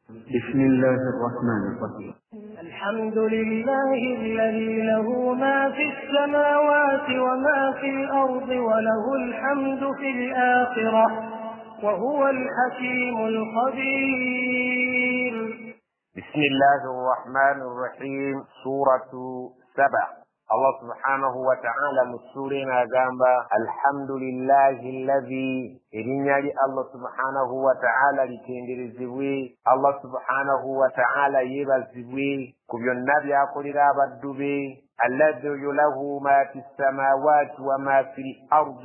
بسم الله الرحمن الرحيم. الحمد لله الذي له ما في السماوات وما في الأرض وله الحمد في الآخرة وهو الحكيم الخبير. بسم الله الرحمن الرحيم. سورة 7. الله سبحانه وتعالى مسورنا جنبا الحمد لله الذي إرنيالي الله سبحانه وتعالى لتندر الزبوي الله سبحانه وتعالى يبا الزبوي كبير النبي أقول رابا الدبي الذي له ما في السماوات وما في الأرض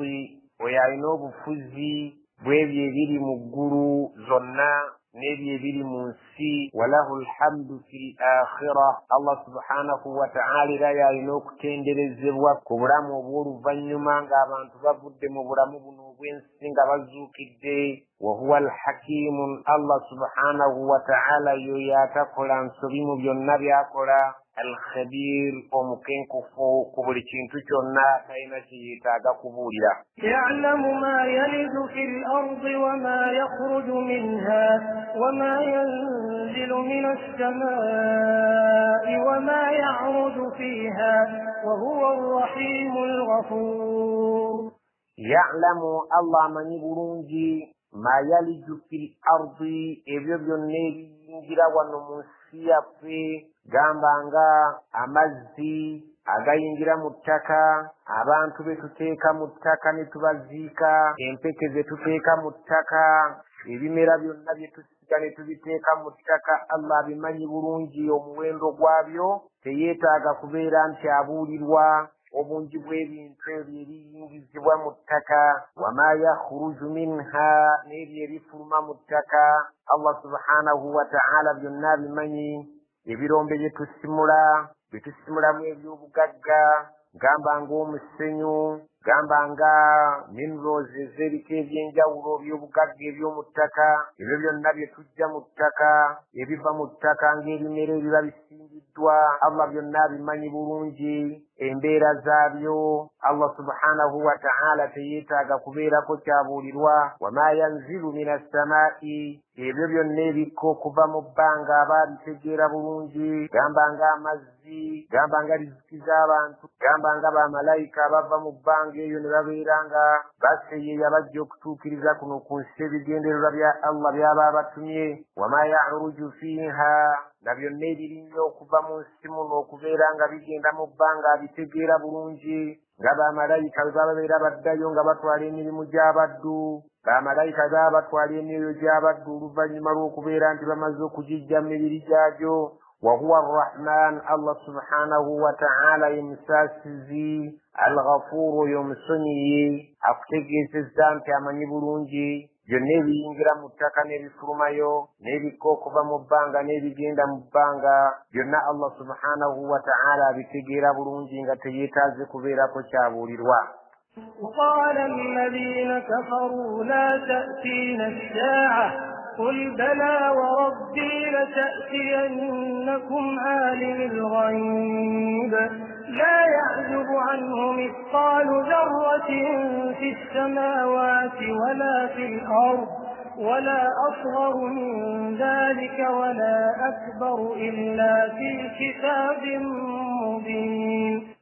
ويعينوب فزي بويبي يبيري مقرو زنا نبي يبيري منسي وله الحمد في الآخرة الله سبحانه وتعالى لا يعينوك تندر الزبوة كبرام وبور فنيما غابان تبابد مبرام بنوبين سنغ بزوك الدي وهو الحكيم الله سبحانه وتعالى يتقل عن سبيم بالنبي أقول الخبير ومكين كفو كبرتين تجونا كينتي يتاقى كبوليا يعلم ما يلد في الأرض وما يخرج منها وما ينزل من السماء وما يعرج فيها وهو الرحيم الغفور. يعلم الله من يبرونجي ما يلج في الأرض إبيب النبي ينجر ونمسيا في gambanga amazzi agayingira mu ttaka abantu betuteeka mu ttaka ne tubaziika empeke ze tuteeka mu ttaka ebimera byonna bye tusiga ne tubiteeka mu ttaka Allah abimanyi bulungi omuwendo gwabyo teyeetaaga kubeera nti abuulirwa obungi bw'ebintu ebyo ebiyingizibwa mu ttaka wama yakhruju minha n'ebyo ebifuluma mu ttaka Allah subhanahu wa ta'ala byonna abimanyi ebirombe byetusimulamu ebyobugagga gamba ng'omusenyu gamba nga minerals ez'ebika ebyenjawulo by'obugagga eby'omu ttaka ebyo byonna bye tujja mu ttaka ebiva mu ttaka ng'ebimera ebiba bisimbiddwa Allah byonna abimanyi bulungi embeera zaabyo Allah subhanahu wa ta'ala teyeetaaga kubeerako kyabuulirwa wama yanzilu mina samaa'i ebyo byonna ebikka okuva mu bbanga aba abitegeera bulungi gamba ng'amazzi gamba nga riziki z'abantu gamba nga bamalayika abava mu bbanga eyo ne babeera nga baseeyeeya bajja okutuukiriza kuno ku nsi ebigendererwa bya Allah byaba abatumye wama ya'ruju fiiha na byonna ebirinnyo okuva mu nsi muno okubeera nga bigenda mu bbanga abitegeera bulungi nga bamalayika bwe babeera baddayo nga batwala emirimu gy'abaddu bamalayika baba batwala emyoyo gy'abaddu oluvannyuma lw'okubeera nti bamaze okugijja mu mibiri gyagyo wahuwa arrahman Allah subhanahu wa ta'ala emusaasizi alghafuru oyo omusonyiyi akutegeezezza nti amanyi bulungi byonna ebiyingira mu ttaka n'ebifulumayo n'ebikka okuva mu bbanga n'ebigenda mu bbanga byonna Allah subhanahu wa ta'ala abitegeera bulungi nga teyeetaaze kubeerako kyabuulirwa. وقال الذين كفروا لا تأتينا الساعة قل بلى وربي لتأتينكم عالم الغيب لا يعزب عنه مثقال ذرة في السماوات ولا في الأرض ولا أصغر من ذلك ولا أكبر إلا في كتاب مبين.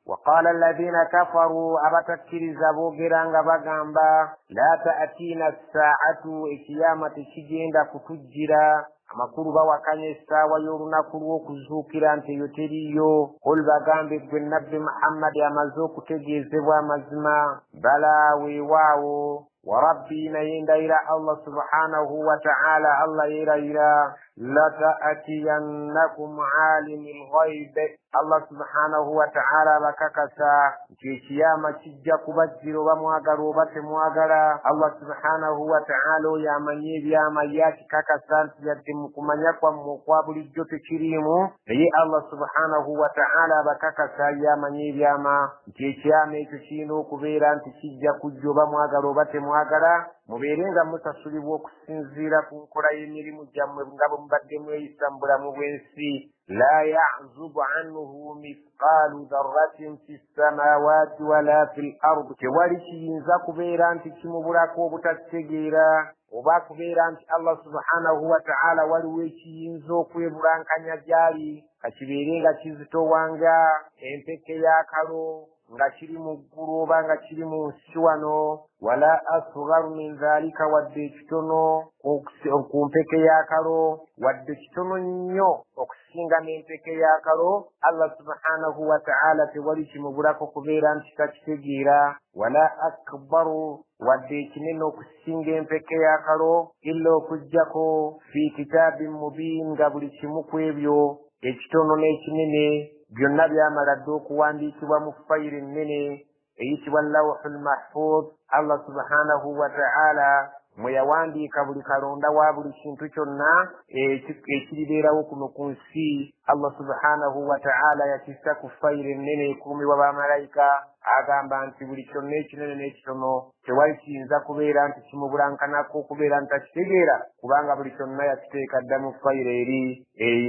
وقال الذين كفروا أبتكرز بوغرانغ بغامبا لا تأتينا الساعة إكيامة شجين كتجرا amakuru bawakanya essaawa y'olunaku lw'okuzuukira nti eyo teriyo qul bagambe gwe nabbi Muhammadi amaze okutegeezebwa amazima bala weewaawo wa rabbi naye ndayira Allah subhanahu wa ta'ala Allah yeerayira lata'tiyannakum aalimul ghayb Allah subhanahu wa ta'ala bakakasa nti ekiyama kijja kubajjira oba mwagala oba temwagala Allah subhanahu wa ta'ala oyo amanyi ebyama yakikakasa nti yadde mu kumanya kwammwe okwa bulijjo tekiriimu naye Allah subhanahu wa ta'ala bakakasa yamanyi ebyama nti ekiyama ekyo kirina okubeera nti kijja kujja oba mwagala oba temwagala mubeerenga musasulibwa okusinziira ku nkola y'emirimu gyammwe nga bwe mbadde mweyisa mu bwensi la ya'zubu anhu mithqalu dharratin fi ssamawati wala fil ardi tewali kiyinza kubeera nti kimubulako obutakitegeera oba kubeera nti Allah subhanahu wa ta'ala waliwo ekiyinza okwebulankanya gyali kakibeere nga kizitowanga empeke y'akalo nga kiri mu ggulu oba nga kiri mu nsi wano wala asgharu min dhalika wadde ekitono ku mpeke y'akalo wadde kitono nnyo okusinga n'empeke y'akalo Allah subhanahu wa ta'ala tewali kimubulako kubeera nti takitegeera wala akbaru wadde ekinene okusinga empeke y'akalo illa okuggyako fi kitaabin mubiin nga buli kimu ku ebyo ekitono n'ekinene byonna byamala dde okuwandiikibwa mu fayiri ennene eyitibwa lawhul mahfuz Allah subhanahu wa ta'ala mwe yawandiika buli kalonda wa buli kintu kyonna ekiribeerawo kuno ku nsi Allah subhanahu wa ta'ala yakissa ku fayiri ennene ekuumibwa bamalayika agamba nti buli kyonna ekinene n'ekitono tewali kiyinza kubeera nti kimubulankanako okubeera nti takitegeera kubanga buli kyonna yakiteeka dda mu fayiri eri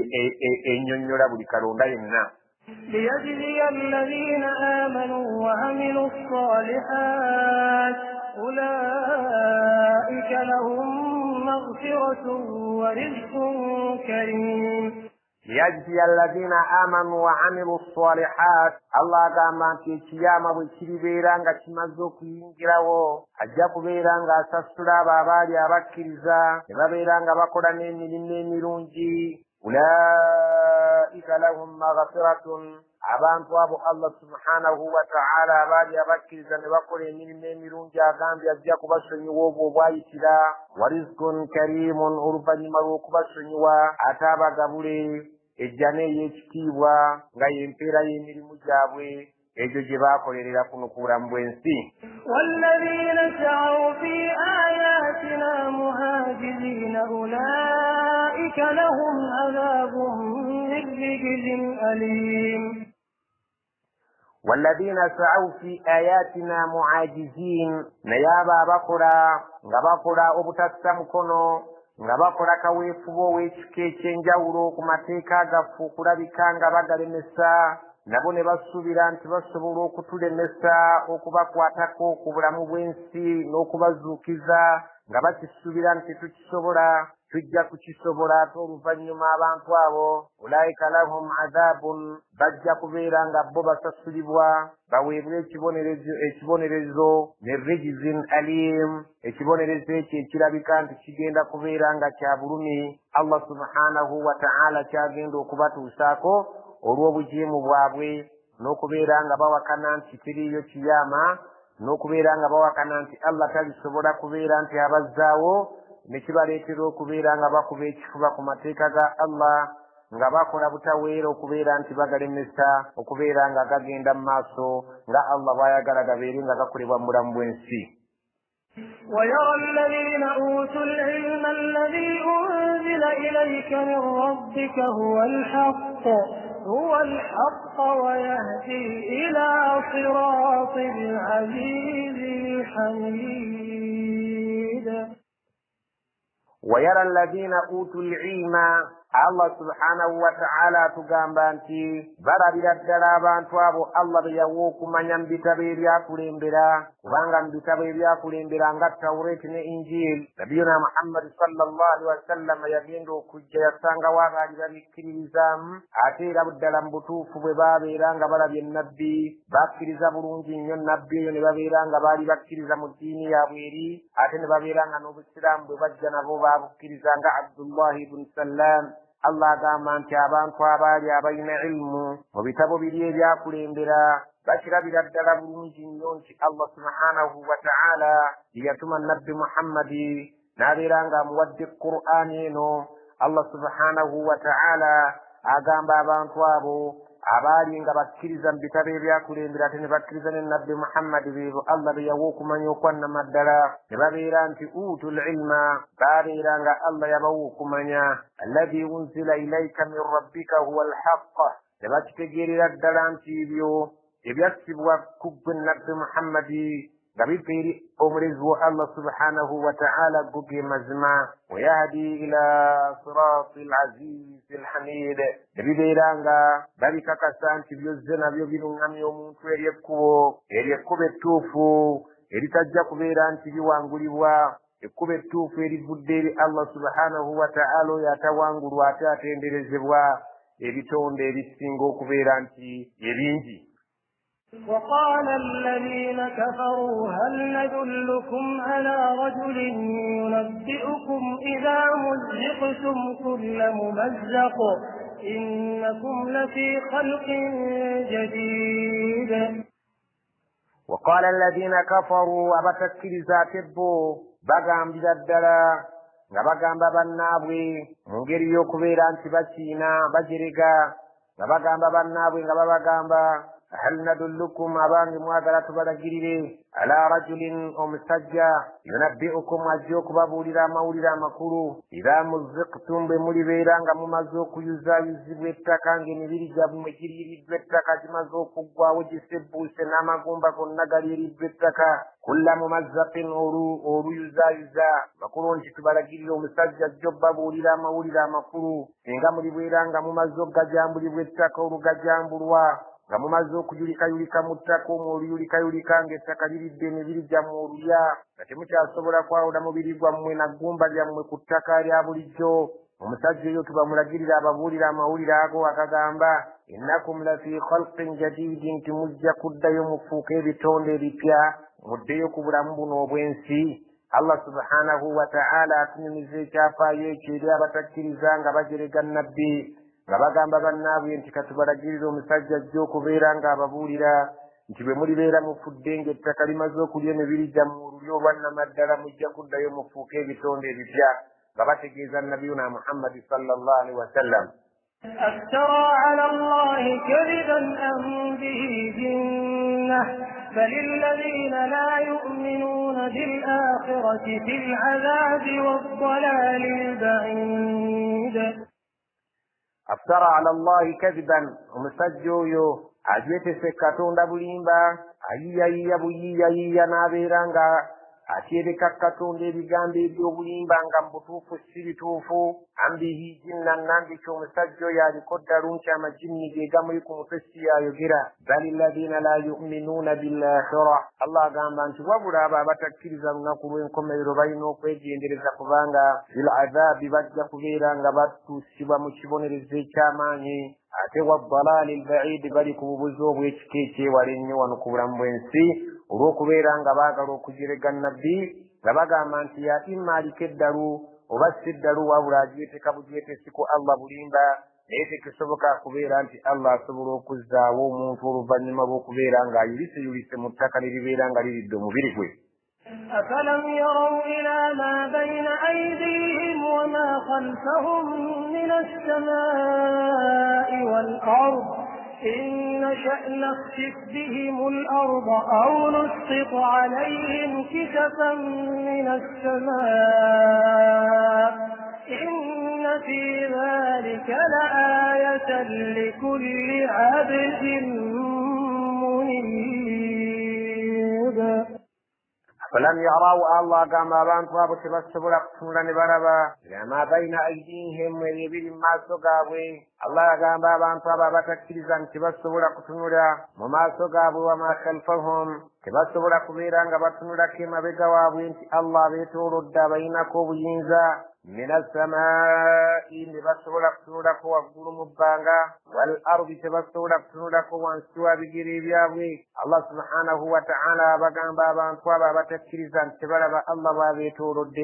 ennyonnyola buli kalonda yenna ليجزي الذين آمنوا وعملوا الصالحات أولئك لهم مغفرة ورزق كريم ليجزي الذين آمنوا وعملوا الصالحات الله قام في القيامة بكريبيران كمزو كينجراو أجاب بيران أسسلا بابالي أبكرزا بيران بقران ميرونجي أولئك لهم مغفرة abantu abo Allah subhanahu wa ta'ala abali abakkiriza ne bakola emirimu emirungi agambye ajja kubasonyiwa obwo obwayitira wa rizqun karimun oluvannyuma lw'okubasonyiwa ate abagabule ejjana ey'ekitiibwa nga y'empeera y'emirimu gyabwe egyo gye baakolerera kuno ku bulamu bw'ensi والذين سعوا في آياتنا مهاجرين أولئك لهم عذاب من رجز أليم والذين سعوا في آياتنا معاجزين نيابا بقرا obutassa mukono nga bakola kaweefuba ow'ekika ekyenjawulo ku mateeka gaffe okulabika nga bagalemesa nabo ne basuubira nti basobola okutulemesa okubakwatako ku bulamu bw'ensi n'okubazuukiza nga bakisuubira nti tukisobola tujja kukisobola ate oluvannyuma abantu abo ulaika lahum adhabun bajja kubeera nga bo basasulibwa baweebwa ekibonerezo ne rijzin alim ekibonerezo ekyo ekirabika nti kigenda kubeera nga kya bulumi Allah subhanahu wa ta'ala kyagenda okubatuusaako olw'obujeemu bwabwe n'okubeera nga bawakana nti teriiyo kiyama n'okubeera nga bawakana nti Allah talisobola kubeera nti abazzaawo ne kibaleetera okubeera nga bakuba ekifuba ku mateeka ga Allah nga bakola butaweera okubeera nti bagalemesa okubeera nga gagenda mu maaso nga Allah bw'ayagala gabeere nga gakolebwa mu bulamu bw'ensi ويرى الذين أوتوا العلم الذي أنزل إليك من ربك هو الحق ويهدي إلى صراط العزيز الحميد ويرى الذين أوتوا العلم Allah subhanahu wa ta'ala tugamba nti balabira ddala abantu abo Allah be yawa okumanya mu bitabo ebyakulembera kubanga mu bitabo ebyakulembera nga Tawreeti ne Injili Nabiyuna Muhammad sallallahu alaihi wasallam yagenda okujja yasangawo abaali babikkiririzaamu ate era ddala mu butuufu bwe baabeera nga balabye nabbi bakkiriza bulungi nnyo nabbi eyo ne babeera nga baali bakkiriza mu ddiini yaabwe eri ate ne babeera nga n'obusiraamu bwe bajja nabo baabukkiriza nga Abdullahi ibn Sallam Allah agamba nti abantu abaali abalina ilmu mu bitabo biri ebyakulembera bakirabira ddala bulungi nnyo nti Allah subhanahu wa ta'ala yatuma nabbi Muhammadi n'abeera nga amuwadde Qur'ani eno Allah subhanahu wa ta'ala agamba abantu abo abaali nga bakkiriza mu bitabo ebyakulembera ate ne bakkiriza ne nabbi Muhammadi beebo Allah be yawa okumanya okwannama ddala ne babeera nti utul ilma babeera nga Allah yabawa okumanya alladhi unzila ilayka min rabbika huwa alhaqqa ne bakitegeerera ddala nti ebyo ebyassibwa ku ggwe nabbi Muhammadi غبيبيري أمرزو الله سبحانه وتعالى قوكي مزما ويهدي إلى صراط العزيز الحميد غبيبيرانغا باركا كسان تبيوزنا بيوبينو نامي ومونتو eriyekkuba ettuufu eritajja kubeera nti liwangulibwa ekkuba ettuufu erivudde eri Allah subhanahu wa ta'ala oyo atawangulwa ate atenderezebwa ebitonde ebisinga okubeera nti ebingi. وقال الذين كفروا هل ندلكم على رجل ينبئكم إذا مزقتم كل ممزق إنكم لفي خلق جديد. وقال الذين كفروا أبتكر ذاتبو بغام بددلا غبغام ببنابوي مغيري يوكبير أنت بچينا بجرقا غبغام ببنابوي غبغام هل ندلكم أبان مواغرة بدقيري على رجل أمسجى ينبئكم أجيوك بابولي مولي مكرو إذا مزقتم بمولي بيران ممزوك يزيب ويتاكان نبيري جاب مجيري بيتاكا جمزوك وجسبو سناما قنبا كنغالي بيتاكا كل ممزق أورو يزا مكرون شكبالكيري أمسجى جوب بابولي مولي مكرو إنغا مولي بيران ممزوك جامبولي بيتاكا أورو جامبولوا nga mumaze okuyulikayulika mu ttaka omwoluyulikayulika ng'ettaka liridde emibiri gyammwe olulya nga temukyasobola kwawula mubiri gwammwe na ggumba lyammwe ku ttaka lya bulijjo. omusajja oyo tubamulagirira ababuulira amawulire ago akagamba innakum lafi khalqin jadidin nti mujja kuddayo mufuuka ebitonde ebipya muddeyo ku bulamu buno obw'ensi. Allah subhanahu wa ta'ala atunyumiza ekyafaayo ekyo eri abatakkiriza nga bajerega nnabbi nga bagamba bannaabwe nti katubalagirira omusajja ajja okubeera ng'ababuulira nti bwe mulibeera mufudde ng'ettaka limaze okulya emibiri gyammwe olulyo olwannamaddala mujja kuddayo mufuuke ebitonde ebipya nga bategeeza nabiyuna Muhammad sallallahu alaihi wasallam. أفترى على الله كذبا أم به جنة بل الذين لا يؤمنون بالآخرة في العذاب والضلال البعيد. أفترى على الله كذبا ومسجويو أجيت سكتون دبليمبا أييا بوييا نابيرانغا أتيركا كتون دي بيغامبي بيوبليمبا نغمبطوفو سيريتوفو أمبيه جنة نانديكو مسجو يا لكدرون كما جني جيغاميكو مفسيا يغيرا بل الذين لا يؤمنون بالآخرة الله غامبا انت وابرا بابا تكيرزا نقولون كما يربينو كويجي اندرزا كبانغا بالعذاب بجا كبيرانغا باتو سيبا مشيبون رزيكا ماني ate waddalali albaid bali ku bubuzo bw'ekikeeke walinnya wano ku bulamu bw'ensi olw'okubeera nga baagala okugirega nnabbi nga bagamba nti ya imma aliko eddalu oba si ddalu wabula agiyeteka bugiyetesi ku Allah bulimba naye tekisoboka kubeera nti Allah asobola okuzzaawo omuntu oluvannyuma lw'okubeera ng'ayuliseyulise mu ttaka liribeera nga liridde omubiri gwe. أفلم يروا إلى ما بين أيديهم وما خلفهم من السماء والأرض إن نشأ نخسف بهم الأرض أو نسقط عليهم كسفا من السماء إن في ذلك لآية لكل عبد منيب. فلم يروا الله كما بانتوا بتبصروا لقصولا نبربا لما بين أيديهم ويبيل ما سقابوا الله كما بانتوا بتكريزا تبصروا لقصولا وما سقابوا وما خلفهم تبصروا لقبيرا بتنولا كما بجوابوا الله بيتورد بينكم وينزا من السماء تبصروا لقصولا وقولوا مبانغا والأرض تبصروا لقصولا وانسوا بجريبيا الله سبحانه وتعالى بغانبا بانتوا بتكريزا تبربا الله بيتورد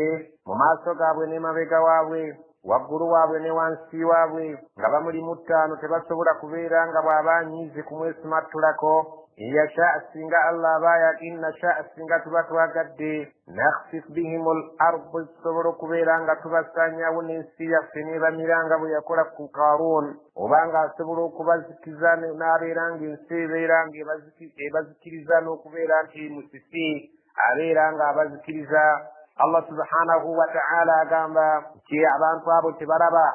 وما سقابوا نما بجوابوا waggulu waabwe ne wansi waabwe nga bamuli mu ttaano tebasobola kubeera nga bw'abaanyiize kumwesimattulako yasha singa Allah abaaya innasha singa tuba twagadde nakhsif bihim al-ardu tusobola okubeera nga tubasaanyaawo n'ensi yaffe n'ebamiranga bwe yakola ku Qaaruun oba nga asobola okubazikiza n'abeera ng'ensi ebeera ng'ebazikiriza n'okubeera nti musisi abeera ng'abazikiriza. Allah subhanahu wa ta'ala agamba nti abantu abo tebalaba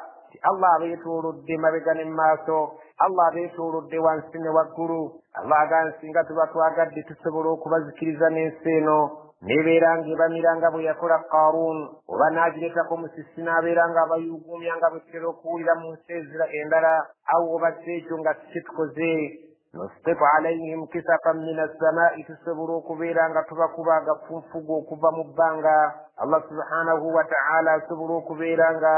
Allah abeetoolodde mabega ne maaso, Allah abeetoolodde wansi ne waggulu. Allah agaa singa tuba twagadde tusobola okubazikiriza n'ensi eno nebeera ng'ebamira nga bwe yakola Qaaruun, oba n'agireetako musisi n'abeera ng'abayuuguumya nga bwe tutera okuwulira mu nsi endala, awo oba ekyo nga kiki tukoze. Nusqitu alayhim kisafan min as-samaa'i, tusobola okubeera nga tubakuba agafunfugu okuva mu bbanga. Allah subhanahu wa ta'ala asobola okubeera nga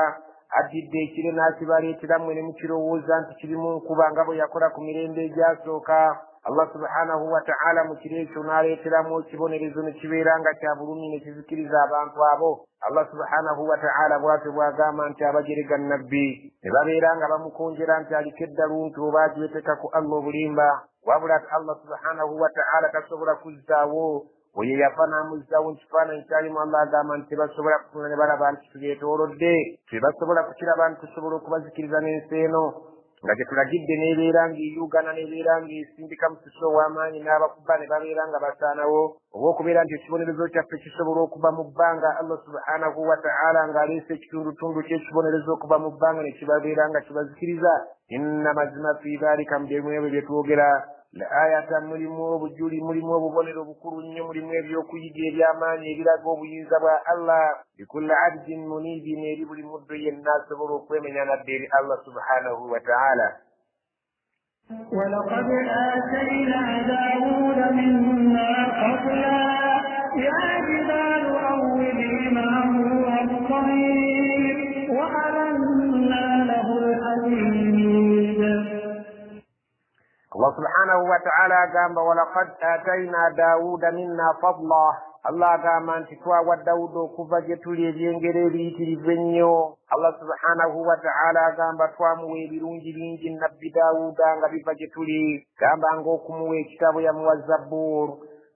addidde ekire n'akibaleetera mmwe ne mukirowooza nti kirimu nkuba nga bwe yakola ku mirembe egyasooka. Allah subhanahu wa ta'ala mu kiro ekyo n'aleeteramu ekibonerezo ne kibeera nga kya bulumi ne kizikiriza abantu abo. Allah subhanahu wa ta'ala bw'atyo bw'agamba nti abajerega nnabbi ne babeera nga bamukonjera nti aliko eddaluntu oba agiweteeka ku Allah obulimba, wabula ati Allah subhanahu wa ta'ala tasobola kuzzaawo oyo yafa n'amuzzaawo mu kifaananyi kyalimu. Allah agamba nti tebasobola kutuna ne balaba nti tubyetoolodde, tebasobola kukiraba nti tusobola okubazikiriza n'ensi eno nga gyetulagidde n'ebeera ng'eyuugana n'ebeera ng'esindika musisi ow'amaanyi n'abakuba ne babeera nga basaanawo, oba okubeera nti ekibonerezo kyaffe kisobola okuva mu bbanga. Allah subhanahu wa ta'ala ng'aleese ekitundutundu ky'ekibonerezo okuva mu bbanga ne kibabeera nga kibazikiriza. Inna mazima fi dhalika, mu ebyo bye twogera, la ayatan, mulimu obujuli, mulimu obubonero bukulu nnyo, mulimu ebyokuyiga eby'amaanyi ebiraga obuyinza bwa Allah bikulli abdin munibin, eri buli muddo yenna asobola okwemenya nadde eri Allah subhanahu wa ta'ala. ولقد آتينا داود منا فضلا يا جبال أوبي معه والطير وألنا له الحديد. Allah subhanahu wa ta'ala agamba walaqad atayna Daawuda minna fadla. Allah agamba nti twawa Daawuda okuva gye tuli ebyengero ebiyitirivu ennyo. Allah subhanahu wa ta'ala agamba twamuwa ebirungi bingi nabbi Daawuda nga biva gye tuli. Gamba ng'okumuwa ekitabo yamuwa Zabbuur,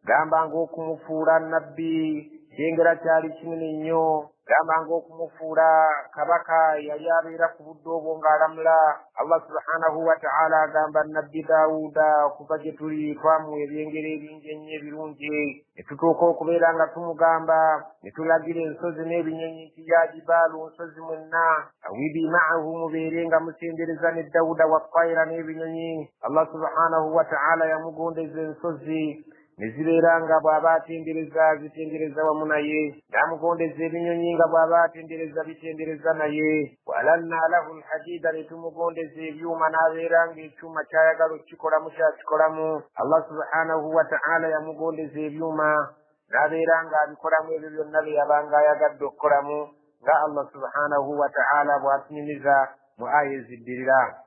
gamba ng'okumufuula nabbi kyengera kyali kinene nnyo, gamba ng'okumufuula kabaka yali abeera ku budde obwo ng'alamula. Allah subhanahu wa ta'ala agamba nabbi Daawuda okuva gye tuli twamuwa ebyengero ebingi ennyo ebirungi, ne tutuuka okubeera nga tumugamba ne tulagira ensozi n'ebinyonyi nti ya jibaalu, nsozi mwenna awibi ma'ahu, mubeere nga mutendereza ne Daawuda wa ttayira n'ebinyonyi. Allah subhanahu wa ta'ala yamugondeza ensozi ne zibeera nga bw'aba atendereza zitendereza wamu naye, n'amugondeza ebinyonyi nga bw'aba atendereza bitendereza naye. Walanna lahu alhadida, ne tumugondeza ebyuma n'abeera ng'ekyuma ky'ayagala okukikolamu kyakikolamu. Allah subhanahu wa ta'ala yamugondeza ebyuma n'abeera ng'abikolamu ebyo byonna bye yabanga ayagadde okukolamu, nga Allah subhanahu wa ta'ala bw'atunyumiza mu aya eziddirira.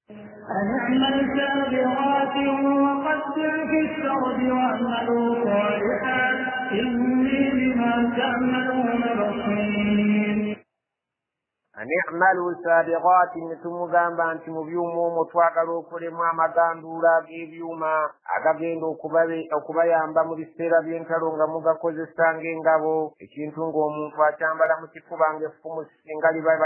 أن اعمل سابغات وقدر في السرد واعملوا صالحا إني بما تعملون بصير. An i'malu sabiqatin, tumugamba nti mu byuma omwo twagala okolemu amaganduula ag'ebyuma agagenda okubayamba mu biseera by'entalo nga mugakozesa ng'engabo, ekintu ng'omuntu akyambala mu kifuba ng'effumu singa liba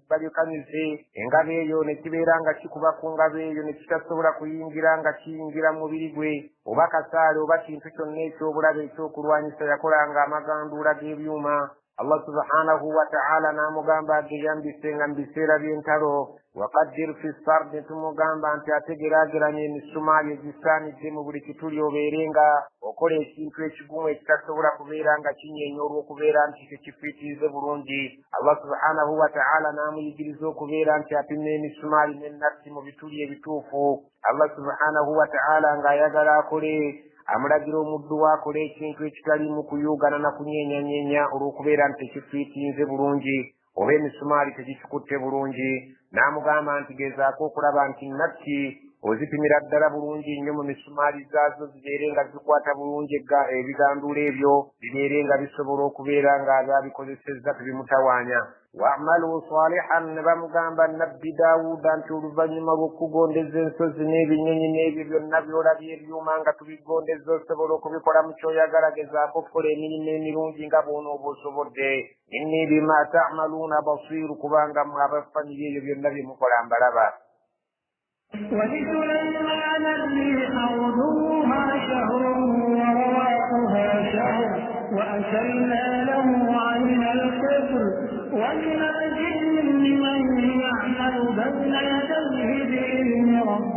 balikanyuze, engabo eyo ne kibeera nga kikuba ku ngabo eyo ne kitasobola kuyingira nga kiyingira mu mubiri gwe, oba kasaale oba kintu kyonna eky'obulabe ekyokulwanyisa yakolanga amaganduula g'ebyuma. Allah subhanahu wa ta'ala n'amugamba ageyambise nga mu biseera by'entalo. Waqaddir fi sardi, tumugamba nti ategeraageranya emisumaali egisaanidde mu buli kituli, obeere nga okola ekintu ekigumu ekitasobola kubeera nga kinyeenya olw'okubeera nti tekifiitirize bulungi. Allah subhanahu wa ta'ala n'amuyigiriza okubeera nti apima emisumaali n'ennatti mu bituli ebituufu. Allah subhanahu wa ta'ala ng'ayagala akole, amulagira omuddu waakole ekintu ekitalimu kuyuugana na kunyeenya olw'okubeera nti tekifiitinze bulungi oba emisumaali tegikikutte bulungi. N'amugamba nti gezaako okulaba nti natti ozipimira ddala bulungi nnyo mu misumaali zaazo, zibeere nga zikwata bulungi ebiganduula ebyo, bibeere nga bisobola okubeera ng'abyabikozesezza tebimutawaanya. Wa'malu salihan, ne bamugamba nabbi Daawuda nti oluvannyuma lw'okugondeza ensozi n'ebinyonyi n'ebyo byonna by'olabye ebyuma nga tubigondeza, osobola okubikola mu kyoyagala, gezaako okukola emirimu emirungi nga bw'onooba osobodde. Inni bima ta'maluuna basiiru, kubanga mmwe abafanire ebyo byonna bye mukola mbalaba. ولسليمان الريح غدوها شهر ورواحها شهر وأسلنا له عين القطر ومن الجن من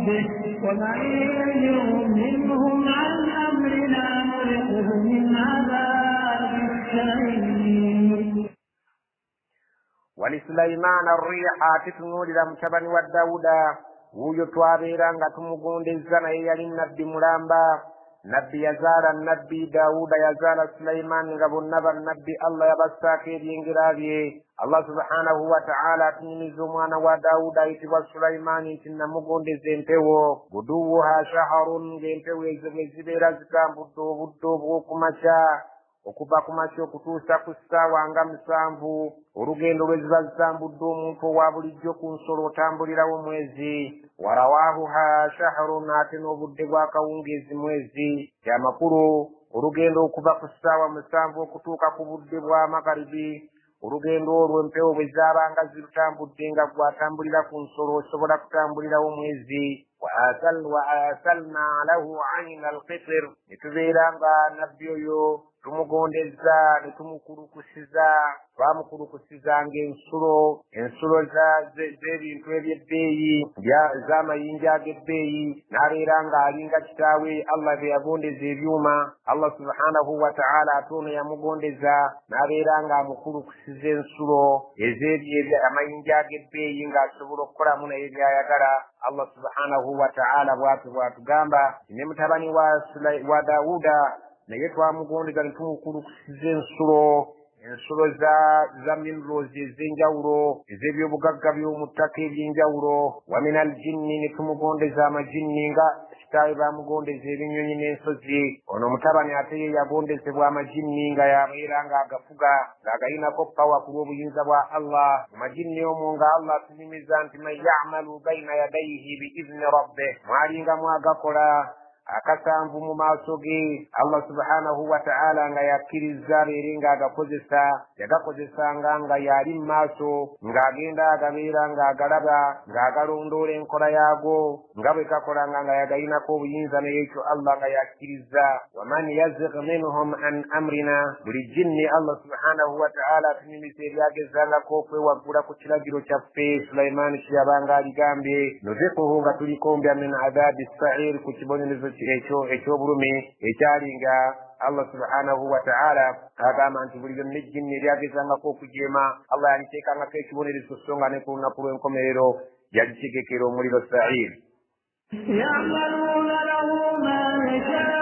ربه ومن يزغ منهم عن أمرنا نذقه من عذاب السعير. ولسليمان الريح تتنول لمتبن وداود wuyo twabeera nga tumugondezza naye yali nabbi mulamba. Nabbi yazaala nabbi Daawuda yazaala Sulaimaani nga bonna bannabbi Allah yabassaako ebyengera bye. Allah subhanahu wa ta'ala atunyumiza omwana wa Daawuda ayitibwa Sulaimaani nti namugondeza empewo guduwuha shaharun, ng'empewo ezo bwe zibeera zitambudde obudde obw'okumakya okuva ku makya okutuusa ku ssaawa nga 7. Olugendo lwe ziba zitambudde omuntu owa bulijjo ku nsolo otambulirawo mwezi. Warawahuha shahrun, ate n'obudde bwa kawungeezi mwezi. Amakulu olugendo okuva ku ssaawa 7 okutuuka ku budde bwa makaribi. Olugendo olwo empewo bwe zaabanga zirutambudde nga gwatambulira ku nsolo osobola kutambulirawo mwezi. وآثلنا له عين القطر, نتبيرا نبي oyo tumugondeza ne tumukurukusiza bamukurukusiza ensulo z'ebintu ebyebbeeyi z'amayinja ag'ebbeeyi n'abeera ng'alinga kitaawe Allah bwe yagondeza ebyuma. Allah subhanahu wa ta'ala ate ono yamugondeza n'abeera ng'amukurukusiza ensulo amayinja ag'ebbeeyi ng'asobola okukolamu naye byayagala. Allah subhanahu wa ta'ala bw'atugamba ne mutabani wa Daawuda naye twamugondeza ne tumukurukusiza ensulo za minerals ez'enjawulo ez'ebyobugagga by'omu ttaka eby'enjawulo. Wa minal jinni, ne tumugondeza amajinni nga kitaawe bamugondeza ebinyonyi n'ensozi. Ono mutabani ate ye yagondezebwa amajinni nga yabeera ng'agafuga ng'agalinako pawa ku lw'obuyinza bwa Allah. Mu majinni omwo nga Allah atunyumiza nti man ya'malu bayna yadayhi bi'izni rabbih, mwalinga mwagakola akasanvu mu maaso ge Allah subhanahu wa ta'ala nga yakkiriza abeere yagakozesanga nga yali mu maaso ng'agenda agabeera ng'agalaba ng'agalondoola enkola yaago nga bwe gakolanga nga yagalinako obuyinza naye ekyo Allah nga yakkiriza. waman yazigh minhum an amrina, buli jinni Allah subhanahu wa ta'ala atunyumiza ebyagezangako okwewaggula ku kiragiro kyaffe Sulaimaani kye yabanga aligambye. nuziquhu, nga tulikombya min adhabi sa'ir, ku kibonerezo ekyobulumi ekyalinga. Allah subhanahu wa ta'ala agamba nti buli byonna ejjinni eryagezangako okujeema Allah yaliteekangako ekibonerezo, so nga ne ku lunaku lw'enkomerero yagitegekera omuliro sa'ir. يعملون له ما يشاء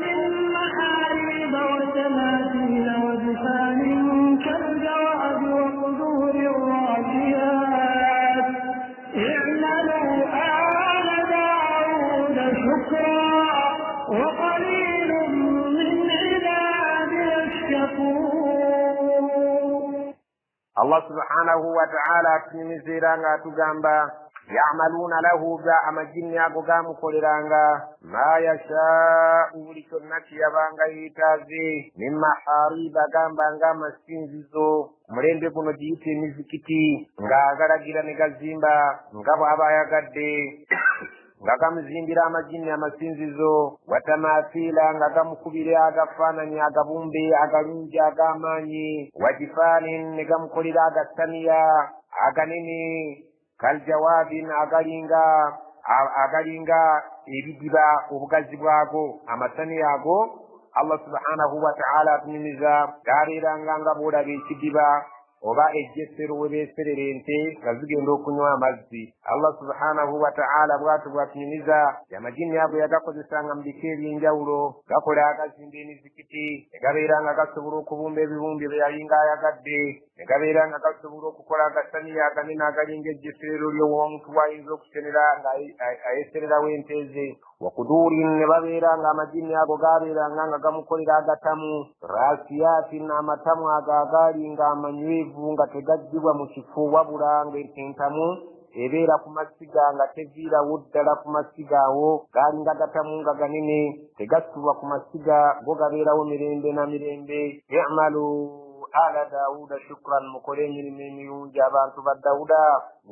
من محاريب وتماثيل وجفان كالجواب وقدور الراسيات. اعملوا آل داود شكرا وقليل من عبادي الشكور. Allah subhanahu wa ta'ala atunyumizira nga atugamba ya'maluna lahu, ga amajinni ago gamukoleranga ma yashaa'u, buli kyonna kyeyabanga yeetaaze. min mahariba, gamba nga amasinzizo, mulembe guno giyita emizikiti ng'agalagira ne gazimba nga bw'aba ayagadde nga gamuzimbira amajinni amasinzizo. watamathila, nga gamukubira agafaananyi agabumbe agalungi ag'amaanyi. wajifaanin, ne gamukolera agasaniya aganene. kaljawabin, agalinga ebidiba obugazi bwago amasaniya ago. Allah subhanahu wa ta'ala atunyumiza gabeeranga nga bw'olaba ekidiba oba ejjessero we beeserera ente nga zigenda okunywa amazzi. Allah subhanahu wa ta'ala bw'atunyumiza amajinni ago yagakozesanga mu bika eby'enjawulo. gakola agazimba emizikiti, ne gabeera nga gasobola okubumba ebibumbi bye yalinga ayagadde, ne gabeera nga gasobola okukola agasaniya aganene agalinga ejjesserero ly'omuntu wayinza okusenera nga ayesererawo ente ze. wakuduurin, ne babeera nga amajinni ago gabeeranga nga gamukolera agatamu. rasiyatin, amatamu ago agalinga amanywevu nga tegaggyibwa mu kifu wabula ng'entamu ebeera ku masiga nga teviirawo ddala ku masiga awo. galinga gatamu nga ganene tegasitulwa ku masiga, go gabeerawo mirembe na mirembe. i'malu ala Dawuda shukran mukole emirimu emirungi abantu ba Dawuda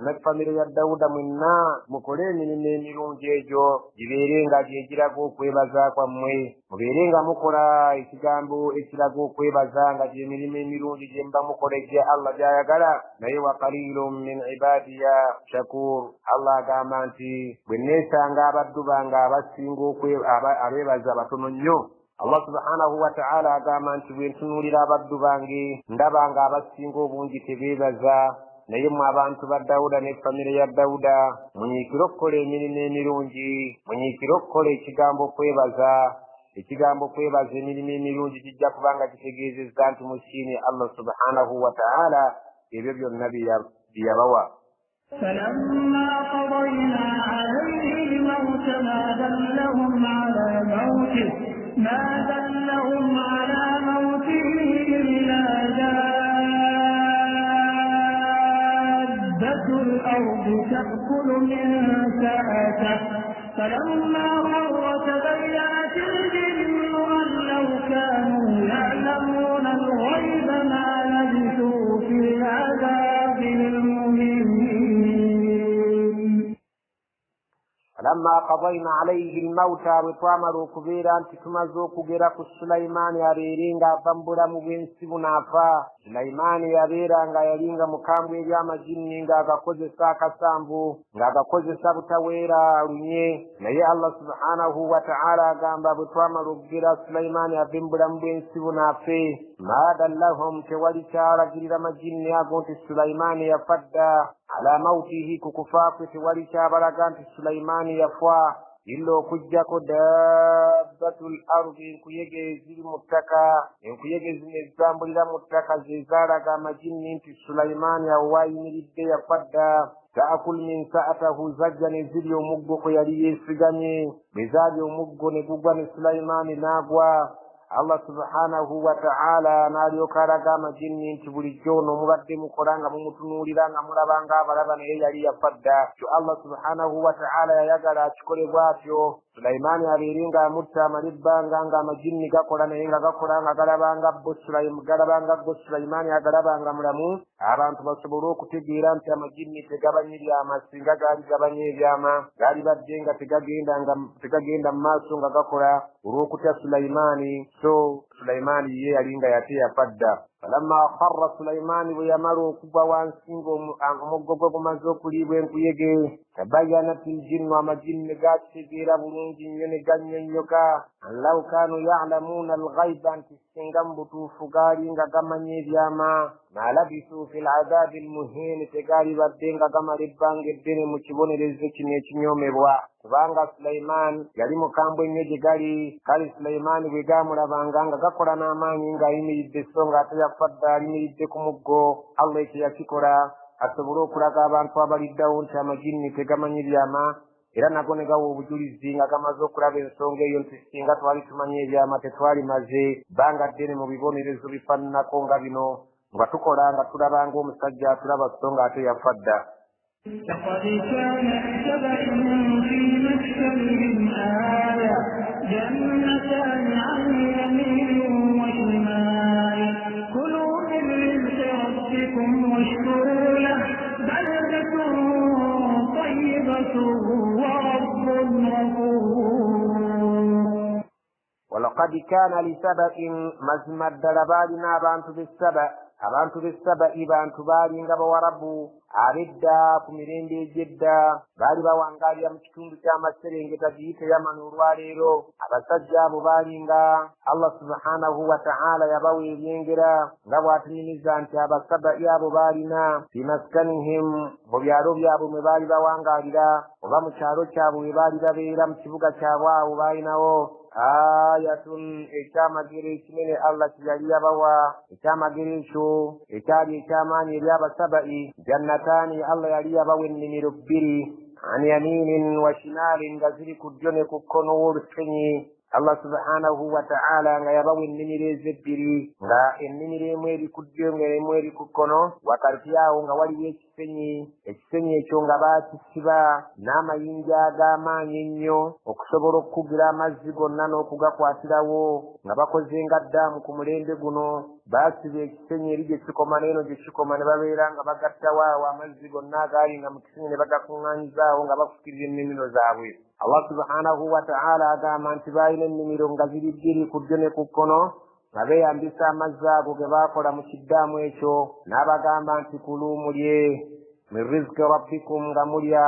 ne famire ya Dawuda mwenna mukole emirimu emirungi egyo gibeerenga gyegiraga okwebaza kwammwe mubeerenga mukola ekigambo ekiraga okwebaza nga gy'emirimu emirungi gye muba mukola gye Allah gy'ayagala naye wa qalilun min ibadiya shakur Allah agamba nti bwe neesanga abaddu bange abasinga abeebaza batono nnyo Allah subhanahu wa ta'ala agamba nti bwe ntunuulira abaddu bange ndaba nga abasinga obungi tebeebaza naye mu abantu ba Dawuda ne famire ya Dawuda munyiikire okukola emirimu emirungi munyiikire okukola ekigambo kwebaza emirimu emirungi kijja kubanga kitegeezezza nti musiini Allah subhanahu wa ta'ala ebyo byonna bye yabawa. فلما قضينا عليه الموت ما دلهم على موته إلا دابة الأرض تأكل من سأته فلما خر تبينت الجن أن لو كانوا يعلمون الغيب ما لبثوا في العذاب المهين. فلما قضينا عليه الموت وتوامروا كبيرا تكمزوا كبيرا سليمان يريرينغا بمبرا مبنسي منافا سليمان يريرينغا يرينغا مكامو يجاما جنينغا غاكوزي ساكا سامبو غاكوزي سابتا ويرا رنيه نيه الله سبحانه وتعالى غامبا بتوامروا كبيرا سليمان يبمبرا مبنسي منافي ما دلهم كوالي شارا جريرا مجنيا غونتي سليمان يفدا على موته ككفاك توالي شابرا غانتي سليمان يفوا إلو كجاكو دابة الأرض إنكو يجيزي المتكا إنكو يجيزي الزامبو إلى متكا زيزارا غاما جنين في سليمان يواي مريد يفدا تأكل من ساعته زجن زلي ومقبق يلي سجني بزالي ومقبق نقبق سليمان ناقوا Allah subhanahu wa ta'ala nalyo karagama jinni nti bulijjo n'omubadde mukolanga mumutunuuliranga mulabanga abalaba naye yali yafadda kyo Allah subhanahu wa ta'ala yayagala akikole bw'atyo Sulaimaani abeerenga amutta amalibbanga ng'amajinni gakola naye nga gakola nga galabanga bo Sulaimaani agalabanga mulamu abantu basobole okutegeera nti amajinni tegabanye byama singa gaali gabanye ebyama gaali badde nga tegagenda mu maaso nga gakola olw'okutya Sulaimaani so Sulaimaani ye yalinga yate yafadda falamma kharra Sulaimaani bwe yamala okugwa wansi ng'omuggo gwe gumaze okuliibwa enkuyege tabayyanati ljinnu amajinni gakitegeera bulungi nnyo ne gannyonnyoka an law kaanu ya'lamuuna alghayba nti singa mu butuufu gaali nga gamanya ebyama ma labisuu fi al'adaabi almuhiini tegaali badde nga gamala ebbanga eddene mu kibonerezo kino ekinyoomebwa kubanga Sulaimaan yali mukambwe nnyo gye gali kale Sulaimaani bwe gaamulabanga nga gakola n'amaanyi ng'ayimiridde so ng'ate yafadde ayimiridde ku muggo Allah ekyo yakikola asobole okulaga abantu abaliddawo nti amajinni tegamanyi byama era nago ne gawa obujulizi nga gamaze okulaba ensonga eyo nti singa twali tumanyi ebyama tetwali maze bbanga ddene mu bibonerezo bifaananako nga bino nga tukola nga tulaba ng'omusajja atulaba so ng'ate yafadda. لقد كان سبع في مسكنهم آية جنتان عن يمين وشمال كلوا من رزق ربكم واشكروا له بلدة طيبة ورب غفور. ولقد كان لسبأ مزمد دلبالنا abantu b'Essaba'i bantu baalinga bawarabu ab'edda ku mirembe egy'edda baali bawangaalira mu kitundu ky'amaserengeta giyite Yamani olwaleero abasajja abo baalinga Allah subhanahu wa ta'ala yabawa ebyengera nga bw'atunyumiza nti Abasaba'i abo baalina fi maskanihim mu byalo byabwe mwe baali bawangaalira oba mu kyalo kyabwe we baali babeera mu kibuga kyabwe awo baalinawo ayatun ekyamagero ekinene Allah kye yabawa ekyamagero ekyo ekyali ekyamaanyi eri Abasaba'i jannataani Allah yali yabawa ennimiro bbiri an yaminin wa shimaalin nga ziri ku ddyo ne ku kkono w'olusenyi Allah subhanahu wa ta'ala nga yabawa ennimiro ezebbiri nga ennimiro emu eri ku ddyo ng'emu eri ku kkono wakati awo nga waliwo ekisenyi ekyo nga baakisiba n'amayinja ag'amaanyi ennyo okusobola okukugira amazzi gonna n'okugakwatirawo nga bakoze nga ddaamu ku mulembe guno baasiba ekisenyi eri gye kikoma n'eno gye kikoma ne babeera nga bagattawo awo amazzi gonna agaali nga mu kisenyi ne bagakuŋŋaanyizaawo nga bafukirira ennimiro zaabwe. Allah subhanahu wa ta'ala agamba nti baalina ennimiro nga ziri bbiri ku ddyo ne ku kkono nga beeyambisa amazzi ago ge baakola mu kiddaamu ekyo, n'abagamba nti kulu mulye min riziki rabbikum nga mulya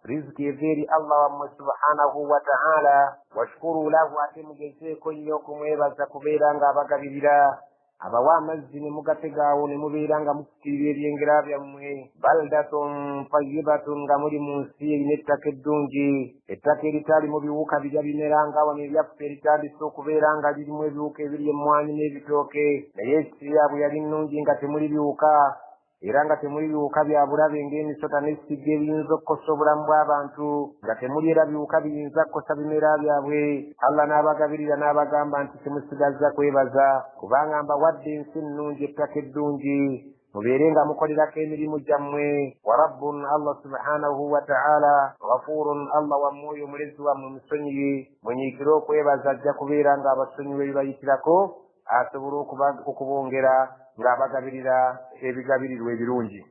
riziki eva eri Allah wammwe subhanahu wa ta'ala, washkuru lahu ate mugezeeko nnyo okumwebaza kubeera nga abagabirira abawa amazzi ne mugategaawo ne mubeera nga mufukirira ebyengera byammwe. Baldatun tayyibatun nga muli mu nsi erina ettaka eddungi, ettaka eritalimu biwuka bijja bimera nga wano ebyaffe eritandise okubeera nga lirimu ebiwuka ebiri emmwanyi n'ebitooke, naye ensi yaabwe yali nnungi nga temuli biwuka era nga temuli biwuka bya bulabe ng'emisota n'essiga ebiyinza okukosa obulamu bw'abantu, nga temuli era biwuka biyinza kukosa bimera byabwe. Allah n'abagabirira n'abagamba nti temusigazza kwebaza kubanga mbawadde ensi ennungi, ettaka eddungi, mubeere nga mukolerako emirimu gyammwe. Wa rabbun Allah subhanahu wa ta'ala ghafurun, Allah wammwe oyo mulezi wammwe musonyiwe, munyiikire okwebaza ajja kubeera nga abasonyiwe ebibayitirako, asobole okubongera ng'abagabirira ebigabirirwa ebirungi.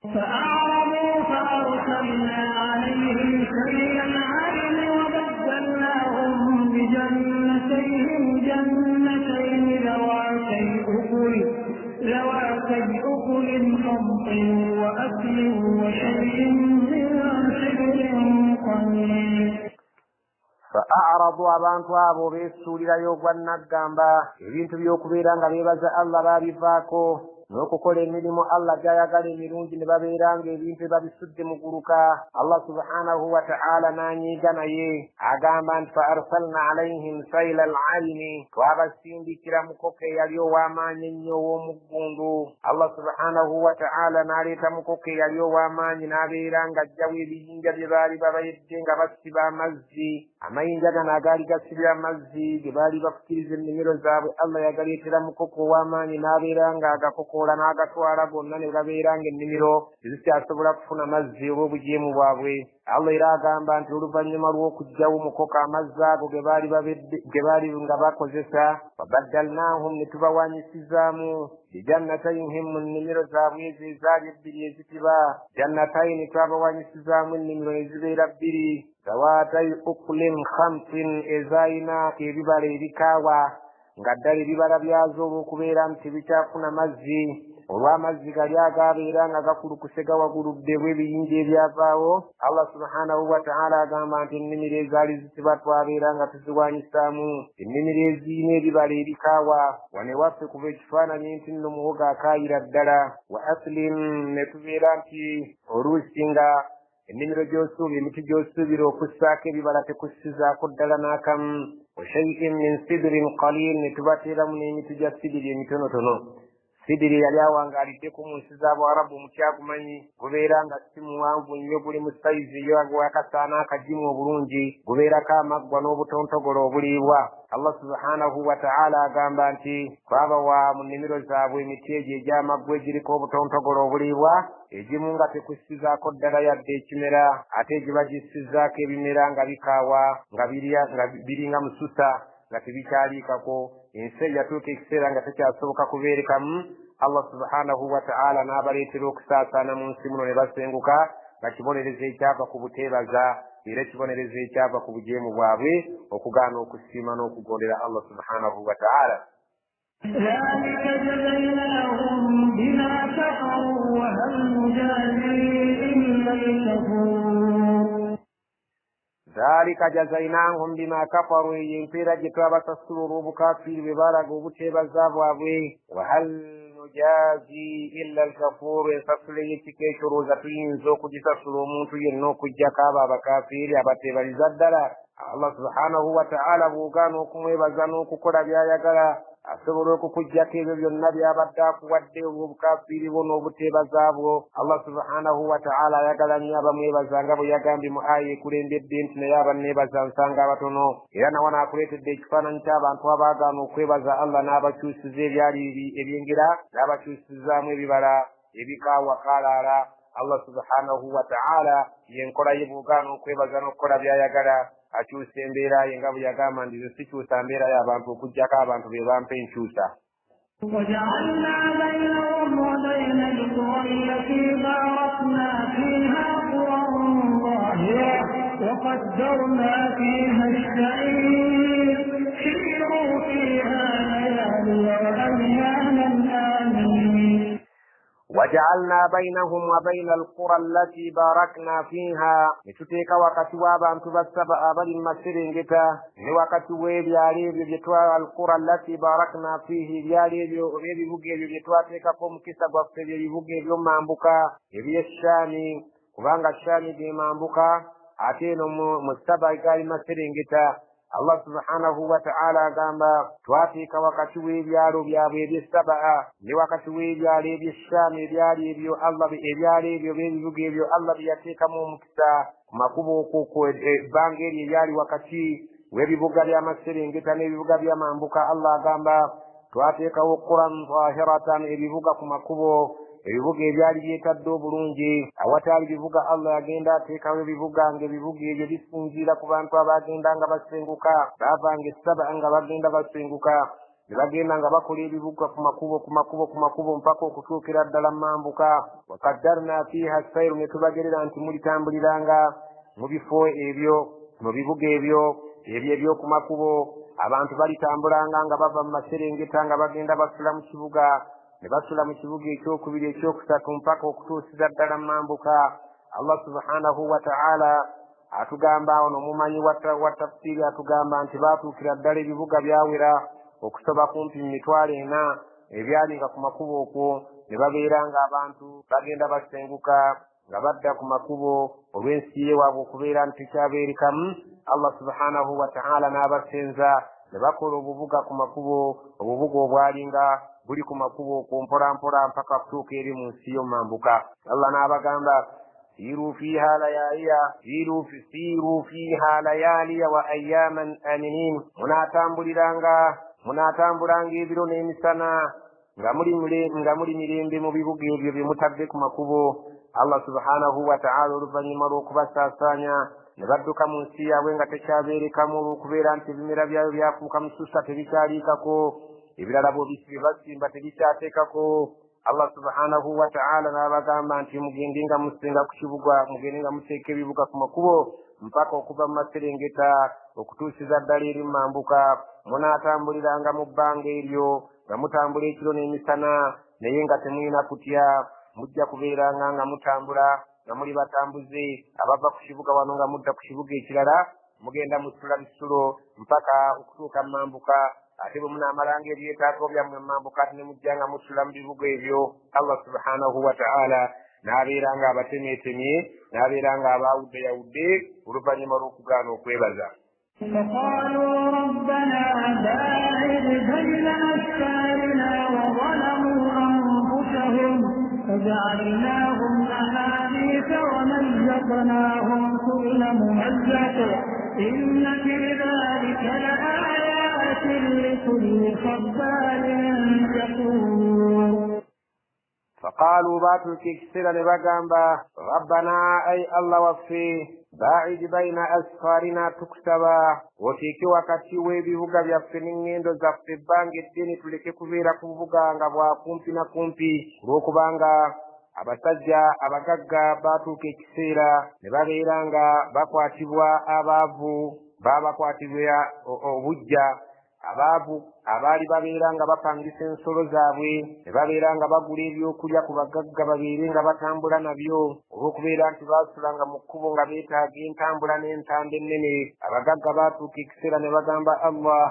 فأعرضوا فأرسلنا عليهم سيل العرم وبدلناهم بجنتين ذواتي أكل خمط وأكل وشيء من سدر قليل. فأعرضوا abantu abo beesuulirayo ogwa Naggamba ebintu by'okubeera nga beebaza Allah baabivaako n'okukola emirimu Allah gy'ayagala emirungi ne babeera nga ebintu babisudde mu guluka. Allah subhanahu wa ta'ala n'anyiiga naye agamba nti fa arsalna alayhim sayla al-'ayni, twabasindikira mukoko eyali ow'amaanyi ennyo ow'omuggundu. Allah subhanahu wa ta'ala n'aleeta mukoko eyali ow'amaanyi n'abeera ng'ajjawo ebiyinja bye baali babayedde nga basiba amazzi. Amayinja gano agaali gasibya amazzi ge baali bafukiriza ennimiro zaabwe, Allah yagaleetera mukoko ow'amaanyi n'abeera ng'agakokoola n'agatwala gonna ne babeera ng'ennimiro tezikyasobola kufuna mazzi olw'obujeemu bwabwe. Allah era agamba nti oluvannyuma lw'okuggyawo mukoko amazzi ago ge baali nga bakozesa, wabaddalnaahum ne tubawanyisizaamu bijannatayhim mu nnimiro zaabwe ezo ezaali ebbiri ezitiba. Jannatayini twabawanyisizaamu ennimiro ezibeera bbiri, zawatayi ukulin khamsin, ezayina ebibala ebikaawa nga ddala ebibala byazo olw'okubeera nti bikyafuna mazzi, olw'amazzi gali agaabeera nga gakulukuse gawaguludde bw'ebiyinja ebyavaawo. Allah subhanahu wa ta'ala agamba nti ennimiro ezaali zitiba twabeera nga tuziwanyisaamu ennimiro eziyina ebibala ebikaawa. Wane waffe kuba ekifaananyi nti nno muwogo akaayira ddala. Wa aslin, ne tubeera nti oluusi nga ennimiro gy'osuubira, emiti gy'osuubira okussaako ebibala tekussizaako ddala n'akamu. Wa shay'in min sidrin qalil, ne tubateeramu n'emiti gya sidiri emitonotono. Sidiri yali awangaaliddeku mu nsi z'Abawarabu, mukyagumanyi, gubeera nga si muwanvu nnyo, guli mu sayizi eyo wakasaana akagimu obulungi, gubeerako amaggwa n'obutontogolo obuliibwa. Allah subhanahu wa ta'ala agamba nti twabawa mu nnimiro zaabwe emiti egyo egy'amaggwa egiriko obutontogolo obuliibwa, egimu nga tekussizaako ddala yadde ekimera, ate egiba gissizzaako ebimera nga bikaawa nga biri nga mususa nga tebikyaliikako. Ensi yatuuka ekiseera nga tekyasoboka kubeerekamu. Allah subhanahu wa ta'ala n'abaleetera okusaasaana mu nsi muno ne basenguka, nga kibonerezo ekyava ku buteebaza era kibonerezo ekyava ku bujeemu bwabwe okugaana okusiima n'okugondera Allah subhanahu wa ta'ala. ذلك جزيناهم بما كفروا وهل نجازي إلا الكفور. Zalika jazainahum bima kafaru, yempera gye twabasasula olw'obukafiiri bwe baalaga obuteebaza bwabwe. Wa hal nujazi illa alkafuru, ensasula y'ekika ekyo olowooza tuyinza okugisasula omuntu yenna okuggyako abo abakafiiri abateebaliza ddala? Allah subhanahu wa ta'ala bw'ogaana okumwebaza n'okukola by'ayagala, asobola okukuggyako ebyo byonna by'abadde akuwadde olw'obukafiiri bwo n'obuteebaza bwo. Allah subhanahu wa ta'ala ayagala nnyo abamwebaza nga bwe yagambye mu aya ekulembedde nti naye abanneebaza nsanga abatono. Era nawe n'akuleetedde ekifaananyi ky'abantu abaagaana okwebaza Allah n'abakyusiza ebyali ebyengera n'abakyusizaamu ebibala ebikaawa kaalaala. Allah subhanahu wa ta'ala yenkola ye bw'ogaana okwebaza n'okukola by'ayagala, akyusa embeera ye nga bwe yagamba nti nze sikyusa mbeera y'abantu okuggyako abantu be bampa enkyusa. وجعلنا بينهم وبين القرى التي باركنا فيها قرى ظاهرة وقدرنا فيها السعير سيروا فيها ليالي وأياما آمنين. وجعلنا بينهم وبين القرى التي باركنا فيها نتوتيك وقت وابا انتبسب آبال المسيرين جتا نوقت ويب ياليب يجتوى القرى التي باركنا فيه ياليب يبقى يجتوى تيكا قوم كسا وقت يبقى يوم مامبوكا يبقى الشامي وبانغ الشامي دي مامبوكا عتينو مستبع قال المسيرين جتا Allah subhanahu wa ta'ala gamba twafika wakati w'ebyalo byabwe eby'essabaa ne wakati w'ebyalo eby'eshami ebyali ebyo Allah ebyalo ebyo b'ebibuga ebyo Allah bye yateekamu omukisa ku makubo okwo ebbanga eryo eryali wakati w'ebibuga by'amaserengeta n'ebibuga by'amambuka Allah agamba twateekawo Quran zahiratan ebibuga ku makubo ebibuga ebyali byetadde obulungi awataali bibuga Allah yagenda ateekawo ebibuga ng'ebibuga ebyo bisinziira ku bantu abagenda nga basenguka baavanga essaba nga bagenda basenguka ne bagenda nga bakola ebibuga ku makubo mpaka okutuukira ddala mambuka wakaddarna fiiha sayru ne tubagerera nti mulitambuliranga mu bifo ebyo mu bibuga ebyo ebyoku makubo abantu balitambulanga nga bava mu maserengeta nga bagenda basula mu kibuga ne basula mu kibuga ekyokubiri ekyokusatu mpaka okutuusiza ddala mambuka. Allah subhanahu wa ta'ala atugamba ono mumanyi wa tafsiri atugamba nti baatuukira ddala ebibuga byawera okusoba kumpi 40 ebyalinga ku makubo okwo ne babeera nga abantu bagenda basenguka nga badda ku makubo olw'ensi yewaabwe okubeera nti kyabeerekamu. Allah subhanahu wa ta'ala n'abasenza ne bakola obubuga ku makubo obubuga obwalinga buli ku makubo okwo mpolampola mpaka kutuuka eri mu nsi y'omambuka. Allah n'abagamba siru fiha layaliya wa ayyaman aminin munaatambulanga ebiro n'emisana nga muli mirembe mu bibuga ebyo bye mutadde ku makubo. Allah subhanahu wa ta'ala oluvannyuma lw'okubasaasaanya ne badduka mu nsi yaabwe nga tekyabeerekamu olw'okubeera nti ebimera byayo byafuuka mususa tebikyaliikako ebirala bye basimba tebikyateekako. Allah subhanahu wa ta'ala n'abagamba nti mugende nga musenga ku kibuga mugende nga muteeka ebibuga ku makubo mpaka okuva mu maserengeta okutuusiza ddala eri mambuka. Munaatambuliranga mu bbanga eryo nga mutambula ekiro n'emisana naye nga temulina kutya mujja kubeeranga nga mutambula nga muli batambuze abava ku kibuga wano nga mudda ku kibuga ekirala mugenda musula bisulo mpaka okutuuka mambuka. Ate bwe munaamalanga ebyetaago byammwe mambuka ate ne mujja nga musula mu bibuga ebyo. Allah subhanahu wa ta'ala n'abeeranga abatemyetemye n'abeeranga abaawuddeyawudde oluvannyuma lw'okugaana okwebaza. فقالوا ربنا باعد بين أسفارنا وظلموا أنفسهم فجعلناهم أحاديث ومزقناهم كل ممزق إن في ذلك لآيات لكل صبار شكور. فقالوا باتوا كيكسر لبقامبا ربنا أي الله وفي باعد بين أسفارنا تكتبا وتيكي وكتي ويبيبوغا بيافنين دو زفت بانج الدين تلكي كبيرا كبوغا ngabwa kumpi na kumpi rokubanga abasajja abagagga batuukekisera ne babeera nga bakwatibwa abaavu babakwatibwa obujja abaavu abaali babeera nga bapangisa ensolo zaabwe ne babeera nga bagula ebyokulya ku bagagga babeere nga batambula nabyo olw'okubeera nti baasulanga mu kkubo nga beetaaga entambula n'entanda ennene. Abagagga baatuuka ekiseera ne bagamba Allah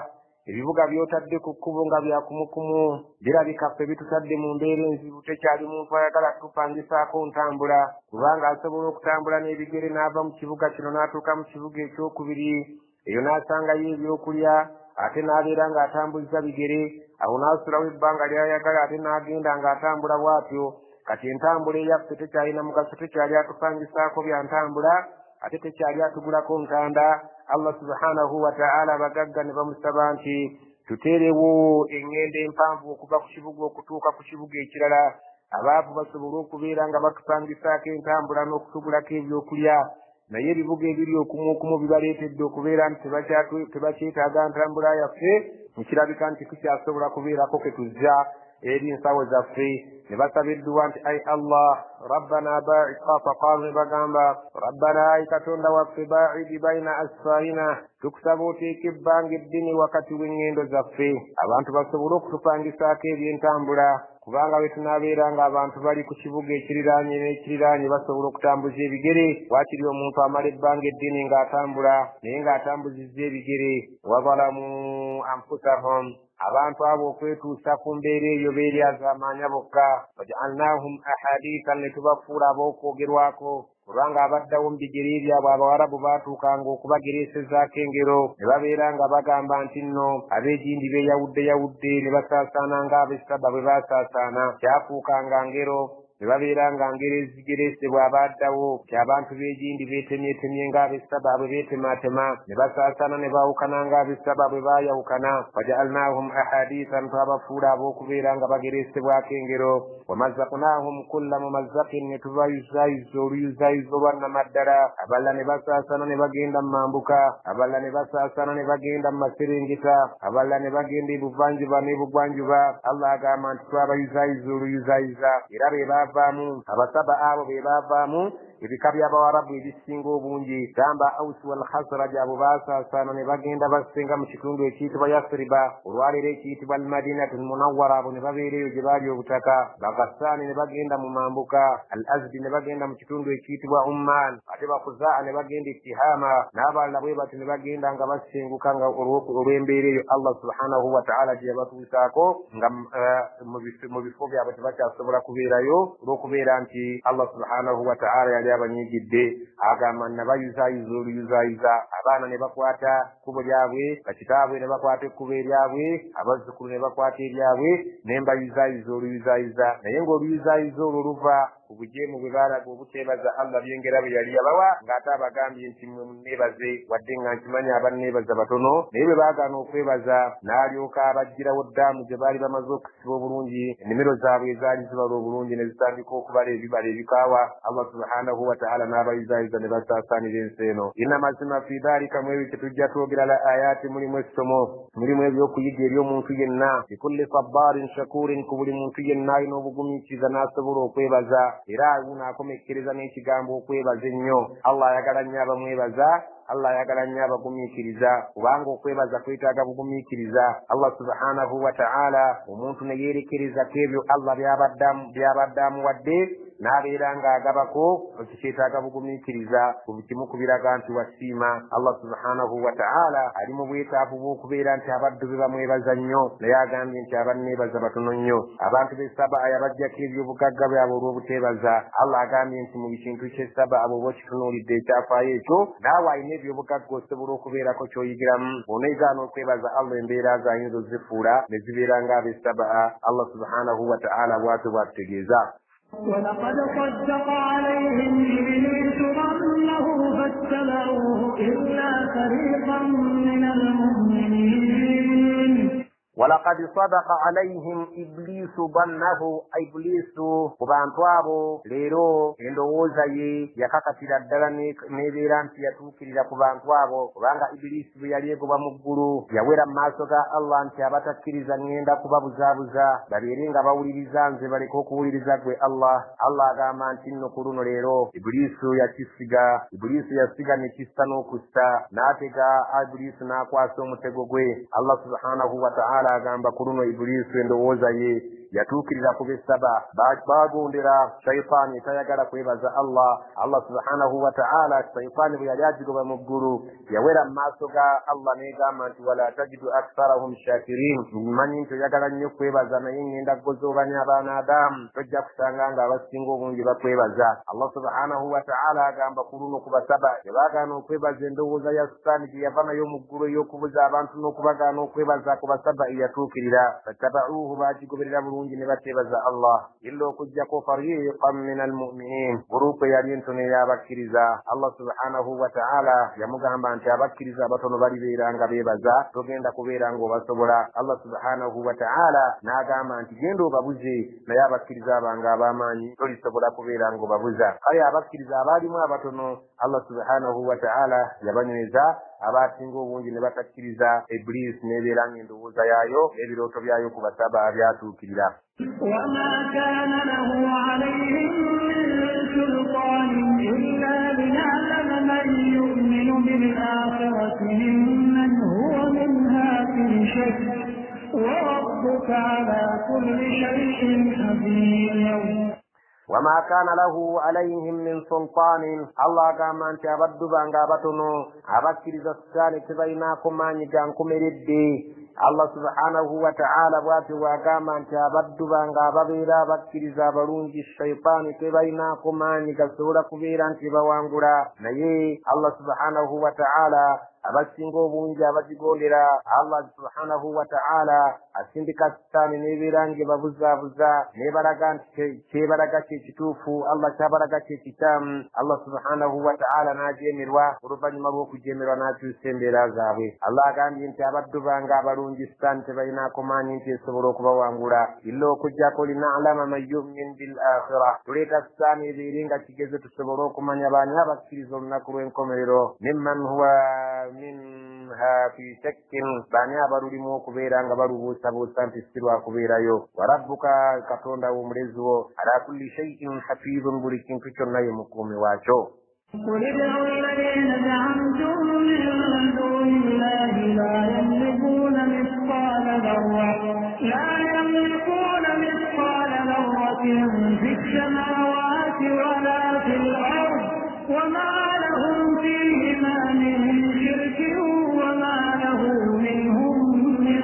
ebibuga by'otadde ku kkubo nga byakumukumu birabika ffe bitutadde mu mbeera enzibu tekyali muntu ayagala tupangisaako ntambula kubanga asobola okutambula n'ebigere n'ava mu kibuga kino n'atuuka mu kibuga ekyokubiri eyo n'asangayo ebyokulya ate n'abeera ng'atambuliza bigere awo n'asulawo ebbanga ly'ayagala ate n'agenda ng'atambula bw'atyo. Kati entambula eyaffe tekyalina mugaso tekyali atupangisaako bya ntambula ate tekyali atugulako ntanda. Allah subhanahu wa ta'ala abagagga ne bamusaba nti tuteerewo eŋŋendo empanvu okuva ku kibuga okutuuka ku kibuga ekirala abaavu basobole okubeera nga batupangisaako entambula n'okutugulako ebyokulya naye ebibuga ebiri okumuokumu bibaleetedde okubeera nti tebakyetaaga ntambula yaffe nkirabika nti tukyasobola kubeerako ke tuzza eri ensawo zaffe ne basaba edduwa nti ai allah rabbana baid faqaalu ne bagamba rabbana ai katonda waffe baidi baina asfaina tukusaba oteeka ebbanga eddene wakati w'eŋŋendo zaffe abantu basobole okutupangisaako ebyentambula kubanga bwe tunaabeera ng'abantu bali ku kibuga ekiriraanye n'ekiriraanye basobola okutambuza ebigere waakiri omuntu amala ebbanga eddene ng'atambula naye ng'atambuzizza ebigere wazalamu anfusahum abantu abo okwetuusa ku mbeera eyo beeryazaamaanya bokka wajaalnahum ahadithan ne tubafuula ab'okwogerwako kubanga abaddawo mu bigere byabwe abawarabu baatuukanga okubagereesezaako engero ne babeera nga bagamba nti nno ab'egindi beeyawudde ne basaasaana ng'ab'essaba bwe baasaasaana kyafuukanga ngero ne babeera nga ngero ezigereesebwa abaddawo ti abantu b'egindi beetemyetemye ng'ab'essaba bwe beetemaatema ne basaasaana ne baawukana ng'ab'essaba bwe baayawukana wajaalnahum ahadithan twabafuula ab'okubeera nga bagereesebwako engero wamazzaqnahum kulla mumazzakin ne tubayuzaayuza oluyuzaayuza olwannamaddala abalala ne basaasaana ne bagenda mu mambuka abalala ne basaasaana ne bagenda mu maserengeta abalala ne bagenda ebuvanjuba n'ebugwanjuba allah agamba nti twabayuzaayuza oluyuzaayuza era be baavaamu abasaba abo be baavaamu ebika by'abawarabu ebisinga obungi gamba ausi wal khasraj abo baasaasaana ne bagenda basenga mu kitundu ekiyitibwa yasriba olwaleero ekiyitibwa almadinatu almunawwara abo ne babeera eyo gye baali obutaka bagasaani ne bagenda mu mambuka al azdi ne bagenda mu kitundu ekiyitibwa umman ate bakuzaa ne bagenda ettihama n'abalala bwe bati ne bagenda nga basenguka nga olw'embeera eyo allah subhanahu wa ta'ala gye yabatuusaako nga mu bifo byabwe tebakyasobola kubeerayo olw'okubeera nti allah subhanahu wa ta'ala yali abanyigidde agamba nabayuzaayuza oluyuzaayuza abaana ne bakwata kkubo lyabwe bakitaabwe ne bakwata ekkubo eryabwe abazzukulu ne bakwata eryabwe ne mbayuzaayuza oluyuzaayuza naye ng'oluyuzaayuza olwo luva obujeemu bwe baalaga obuteebaza allah byengera bwe yali yabawa ng'ate abagambye nti mwe munneebaze wadde nga nkimanyi abanneebaza batono naye bwe baagaana okwebaza n'alyoka abajjirawo ddaamu gye baali bamaze okusiba obulungi ennimiro zaabwe ezaali zibala obulungi ne zitandika okubala ebibala ebikaawa allah subhanahu wa ta'ala n'abayuzaayiza ne basaasaanira ensi eno inna mazima fi dhalika mu ebyo kyetujja twogera la ayaati mulimu essomo mulimu ebyokuyiga eri omuntu yenna likulli sabbaarin shakuurin ku buli muntu yenna alina obugumiikiriza n'asobola okwebaza era uno akomekkereza n'ekigambo okwebaza ennyo allah ayagala nnyo abamwebaza allah ayagala nnyo abagumiikiriza kubanga okwebaza kwetaaga bugumiikiriza allah subhanahu wa ta'ala omuntu ne yeerekereza ku ebyo allah byabadde amuwadde n'abeera ng'agabako kikyetaaga bugumiikiriza kimu ku biraga nti wasiima allah subhanahu wa ta'ala ali mu bwetaavu bw'okubeera nti abaddu be bamwebaza nnyo naye agambye nti abanneebaza batono nnyo abantu b'essaba ayabajjako ebyobugagga byabwe olw'obuteebaza allah agambye nti mu kintu ky'essaba abo oba okitunuulidde ekyafaayo ekyo naawe alina ebyobugagga osobola okubeerako ky'oyigiramu oneegaana okwebaza allah embeera zayinza ozifuula ne zibeera ng'ab'essaba allah subhanahu wa ta'ala bw'atyo bw'atutegeeza ولقد صدق عليهم إبليس ظنه فاتبعوه إلا فريقا من المؤمنين ولقد صدق عليهم إبليس ظنه إبليس kubantu abo leero endowooza ye yakakatira ddala n'ebeera nti yatuukirira ku bantu abo kubanga ibilisi bwe yali egoba mu ggulu yawera mu maaso ga allah nti abatakkiriza ŋŋenda kubabuzaabuza babeere nga bawuliriza nze baleke okuwuliriza gwe allah agamba nti nno ku luno leero ibilisi yasiga ne kissa n'okussa n'atega ibilisi n'akwasa omutego gwe allah subhanahu wa ta'ala agamba ku luno ibilisi endowooza ye yatuukirira ku b'essaba baagondera shayitaani etayagala kwebaza allah subhanahu wa ta'ala shayitaani bwe yali agigoba mu ggulu yawera mu maaso ga allah n'egamba nti wala tajidu aktharahum shakirin mmanyi nti oyagala nnyo kwebaza naye ŋŋenda kugozoobanya abaana adamu tojja kusanga nga abasinga obungi bakwebaza allah subhanahu wa ta'ala agamba ku luno ku basaba tebaagaana okwebaza endowooza ya sitaani gye yava nayo mu ggulu ey'okubuza abantu n'okubagaana okwebaza ku basaba eyatuukirira fattabauhu baagigoberera bulungi obungi ne bateebaza Allah illa okuggyako fariqan min almuminin gurupu eyali entono ey'abakkiriza. Allah subhanahu wa ta'ala yamugamba nti abakkiriza abatono balibeera nga beebaza, togenda kubeera ng'obasobola. Allah subhanahu wa ta'ala n'agamba nti genda obabuze, naye abakkiriza abange ab'amaanyi tolisobola kubeera ng'obabuza. kale abakkiriza abaalimu abatono Allah subhanahu wa ta'ala yabanyweza, abasinga obungi ne batakkiriza Iblis n'ebeera ng'endowooza yaayo n'ebirooto byayo ku basaba byatuukirira. وما كان له عليهم من سلطان إلا لنعلم من يؤمن بالآخرة ممن هو منها في شك وربك على كل شيء حفيظ. وما كان له عليهم من سلطان الله كما انت abaddu banga abatono abakkiriza sitaani tebalinakumaanyi gankumiridde. Allah subhanahu wa ta'ala bw'ati bw'agamba nti abaddu bange ababeera abakkiriza abalungi shaytaani tebalinakumaanyi gasobola kubeera nti bawangula. naye Allah subhanahu wa ta'ala abasinga obungi abagigondera Allah subhanahu wa ta'ala asindika sitaani n'ebeera ng'ebabuzaabuza n'ebalaga nti kyebalaga kyekituufu, Allah kyabalaga kyekitamu. Allah subhanahu wa ta'ala n'ajeemerwa, oluvannyuma lw'okujeemerwa n'akyusa embeera zaabwe. Allah agambye nti abaddu bange abalungi sitaani tebalinaako maanyi nti esobola okubawangula illa okuggyako lina'lama man yu'min bil akhirah. tuleeta sitaani ebeere nga kigeze tusobole okumanya baani abakkiriza olunaku lw'enkomerero. mimman huwa minha fi shakkin, baani abalulimu okubeera nga balubuusabuusa nti si lwakubeerayo. wa rabbuka, katonda w'omulezi wo, ala kulli shay'in hafizun, buli kintu kyonna ye mukuumi waakyo. قل ادعوا الذين زعمتم من دون الله لا يملكون مثقال ذرة في السماوات ولا في الأرض وما لهم فيهما من شرك وما له منهم من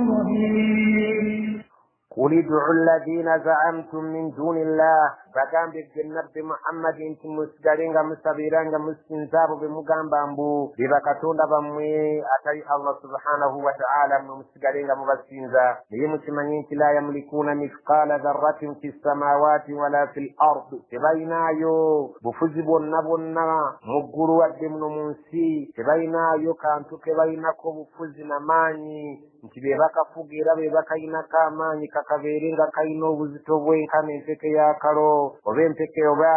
ظهير. قل ادعوا الذين زعمتم من دون الله bagambe nabbi Muhammad nti musigalenga musabiranga musinzabo bemugamba mbu biba katonda bamwe atali Allah subhanahu wa ta'ala, mwe musigalenga mubasinza. naye mukimanyi nti la yamlikuna mithqala dharratin fi samawati wala fil ard, tebalinayo bufuzi bwonna bwonna mu ggulu wadde muno mu nsi, tebalinayo kantu kebalinako bufuzi n'amaanyi nti be bakafuga era be bakayinako amaanyi kakabeere nga kalina obuzito bwenkana empeke y'akalo oba empeke oba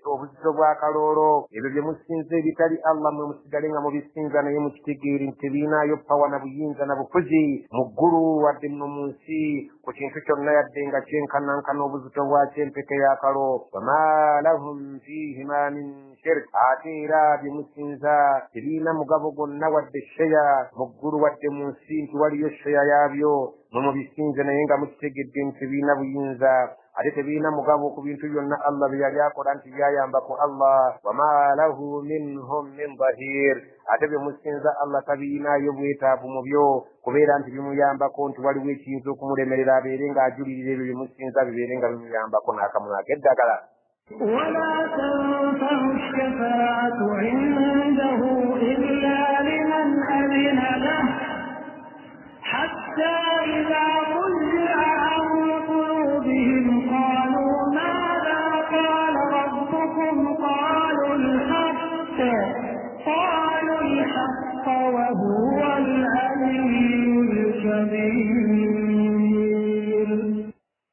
obuzito bwa kaloolo. ebyo bye musinza ebitali Allah mwe musigale nga mubisinza, naye mukitegeeri nti tebiinaayo pawa na buyinza na bufuzi mu ggulu wadde muno mu nsi ku kintu kyonna yadde nga kyenkanankana obuzito bwakyo empeke y'akalo. wama lahum fihima min shirk, ate era bye musinza tebiina mugabo gwonna wadde sheya mu ggulu wadde mu nsi nti waliyo sheya yaabyo mwe mubisinza, naye nga mukitegedde nti tebiina buyinza ate tebiina mugabo ku bintu byonna Allah bye yali akola nti byayambako Allah. wama lahu minhum min dhahir, ate bye musinza Allah tabiinaayo bwetaavu mu byo kubeera nti bimuyambako nti waliwo ekiyinza okumulemerera abeere ng'ajulirira ebyo bye musinza bibeere nga bimuyambako n'akamu ak'eddagala. ولا تنفع الشفاعة عنده إلا لمن أذن له حتى إذا فزع عن قلوبهم قالوا ماذا قال ربكم قالوا الحق وهو العلي الكبير.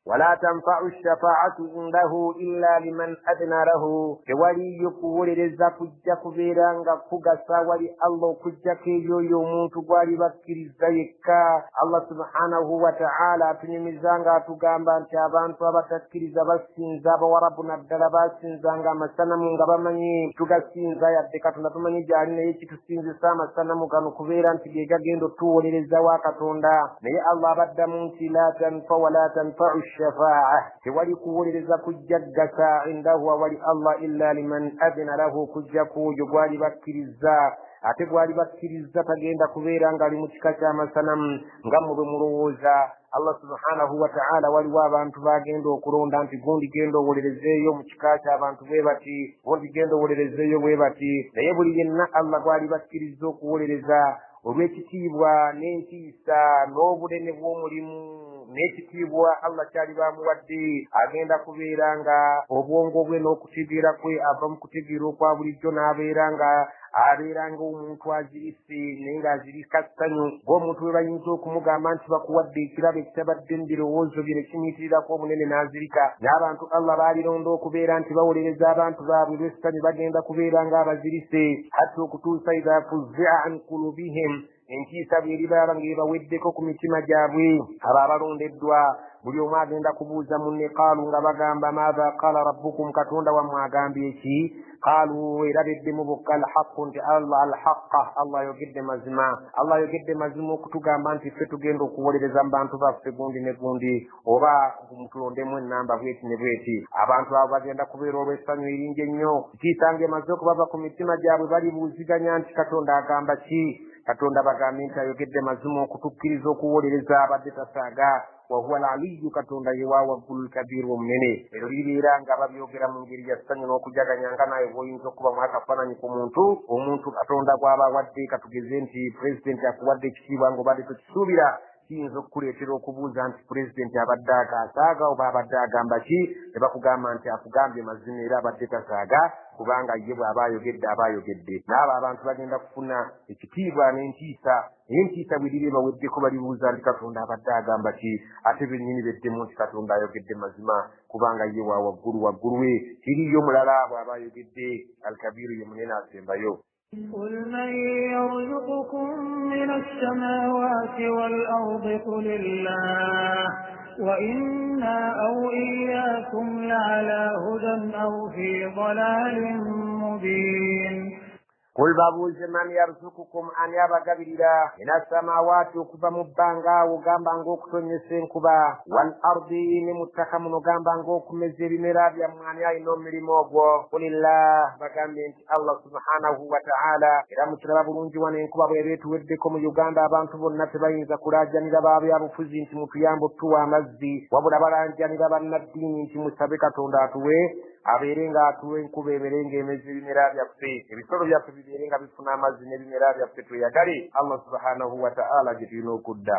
ولا تنفع الشفاعة عنده إلا لمن أذن له، كولي يقول رزا كجا كبيرانغا كغسا ولي الله كجا كيو يومون تقوالي بكر الزيكا. الله سبحانه وتعالى تنمزانغا تقامبا انتابان توابتكر زبسينزا وربنا الدلبا سينزانغا مسانمونغا بماني تغسينزا يدكا تنتماني جارينا يكي تسينزا مسانمونغا نكبيران تجيغا جندو تولي رزا واكتوندا ني الله بدمونتي لا تنفع ولا تنفع الشفاعة كولي قولي رزا كجاكسا عنده ولي الله إلا لمن أذن له كجاكو يقوالي بكرزا ate gwali bakkiriza tagenda kubeera ngali mu kika ky'amasanamu nga mube mulowooza. Allah subhanahu wa ta'ala waliwo abantu bagenda okulonda nti gundi genda owolerezeeyo mu kika ky'abantu bwe bati, gundi genda owolerezeeyo bwe bati, naye buli yenna Allah gwali bakkiriza okuwolereza olw'ekitiibwa n'entiisa n'obunene bw'omulimu n'ekitiibwa Allah kyali bamuwadde agenda kubeera nga obwongo bwe n'okutegeera kwe ava mu kutegeera okwa bulijjo n'abeera nga omuntu azirise naye ng'azirika ssanyu ng'omuntu we bayinza okumugamba nti bakuwadde ekirabo ekitabadde mu birowoozo bye ne kimuyitirirako obunene n'azirika n'abantu Allah baalironda okubeera nti bawolereza abantu baabwe lw'essanyu bagenda kubeera ng'abazirise hatta okutuusa idha fuzzi'a an qulubihim entiisa bw'eriba ng'ebaweddeko ku mitima gyabwe abo abalondeddwa buli omu agenda kubuuza munne qaalu nga bagamba maadha qaala rabbukum katonda wammwe agambye ki qaalu erabeddemu bokka alhaqu nti alhaqa Allah ayogedde mazima Allah ayogedde mazima okutugamba nti ffe tugenda okuwolereza mu bantu baffe gundi ne gundi oba mutulondemu ennamba bweti ne bweti abantu abo bagenda kubeera olw'essanyu eringi ennyo kitiisa ng'emaze okubava ku mitima gyabwe balibuuziganya nti katonda agamba ki katonda bagambye nti ayogedde mazima okutukkiriza okuwolereza abadde tasaaga wahuwa alaliyu katonda ye wa waggulu lkabiru omunene ero libeera nga babyogera mu ngeri ya ssanyu n'okujaganyanga naye bw'oyinza okubamu akafaananyi ku omuntu katonda gw'aba awadde katugeze nti pulezidenti akuwadde ekitiibwa ng'obadde tokisuubira kiyinza okukuleetera okubuuza nti pulezidenti abadde akasaaga oba abadde agamba ki ne bakugamba nti akugambye mazima era abadde tasaaga kubanga ye bw'aba ayogedde n'abo abantu bagenda kufuna ekitiibwa n'entiisa naye entiisa bwe liri baweddeko balibuuza nti katonda abadde agamba ki ate bennyini beddemu nti katonda ayogedde mazima kubanga ye wa waggulu we tiriyo mulala bw'aba ayogedde alkabiru ye munene asembayo قل من يرزقكم من السماوات والأرض قل الله وإنا أو إياكم لعلى هدى أو في ضلال مبين قل babuuze man yarzukukum ani abagabirira mina samawati okuva mu bbanga ogamba ng'okutonyesa enkuba wal ardi ne mu ttaka muno gamba ng'okumeza ebimera byammwe ani alina omulimu ogwo kulillah bagambye nti Allah subhanahu wa ta'ala era mukiraba bulungi wano enkuba bw'eba etuweddeko mu Uganda abantu bonna tebayinza kulaajanira baabyabufuzi nti mutuyambe otuwa amazzi wabula balanjanira bannaddiini nti musabe katonda atuwe abeere ng'atuwa enkuba ebeere ng'emeza ebimera byaffe ebisolo byaffe bibeere nga bifuna amazzi n'ebimera byaffe tweyagale Allah subhanahu wa ta'ala gye tulina okudda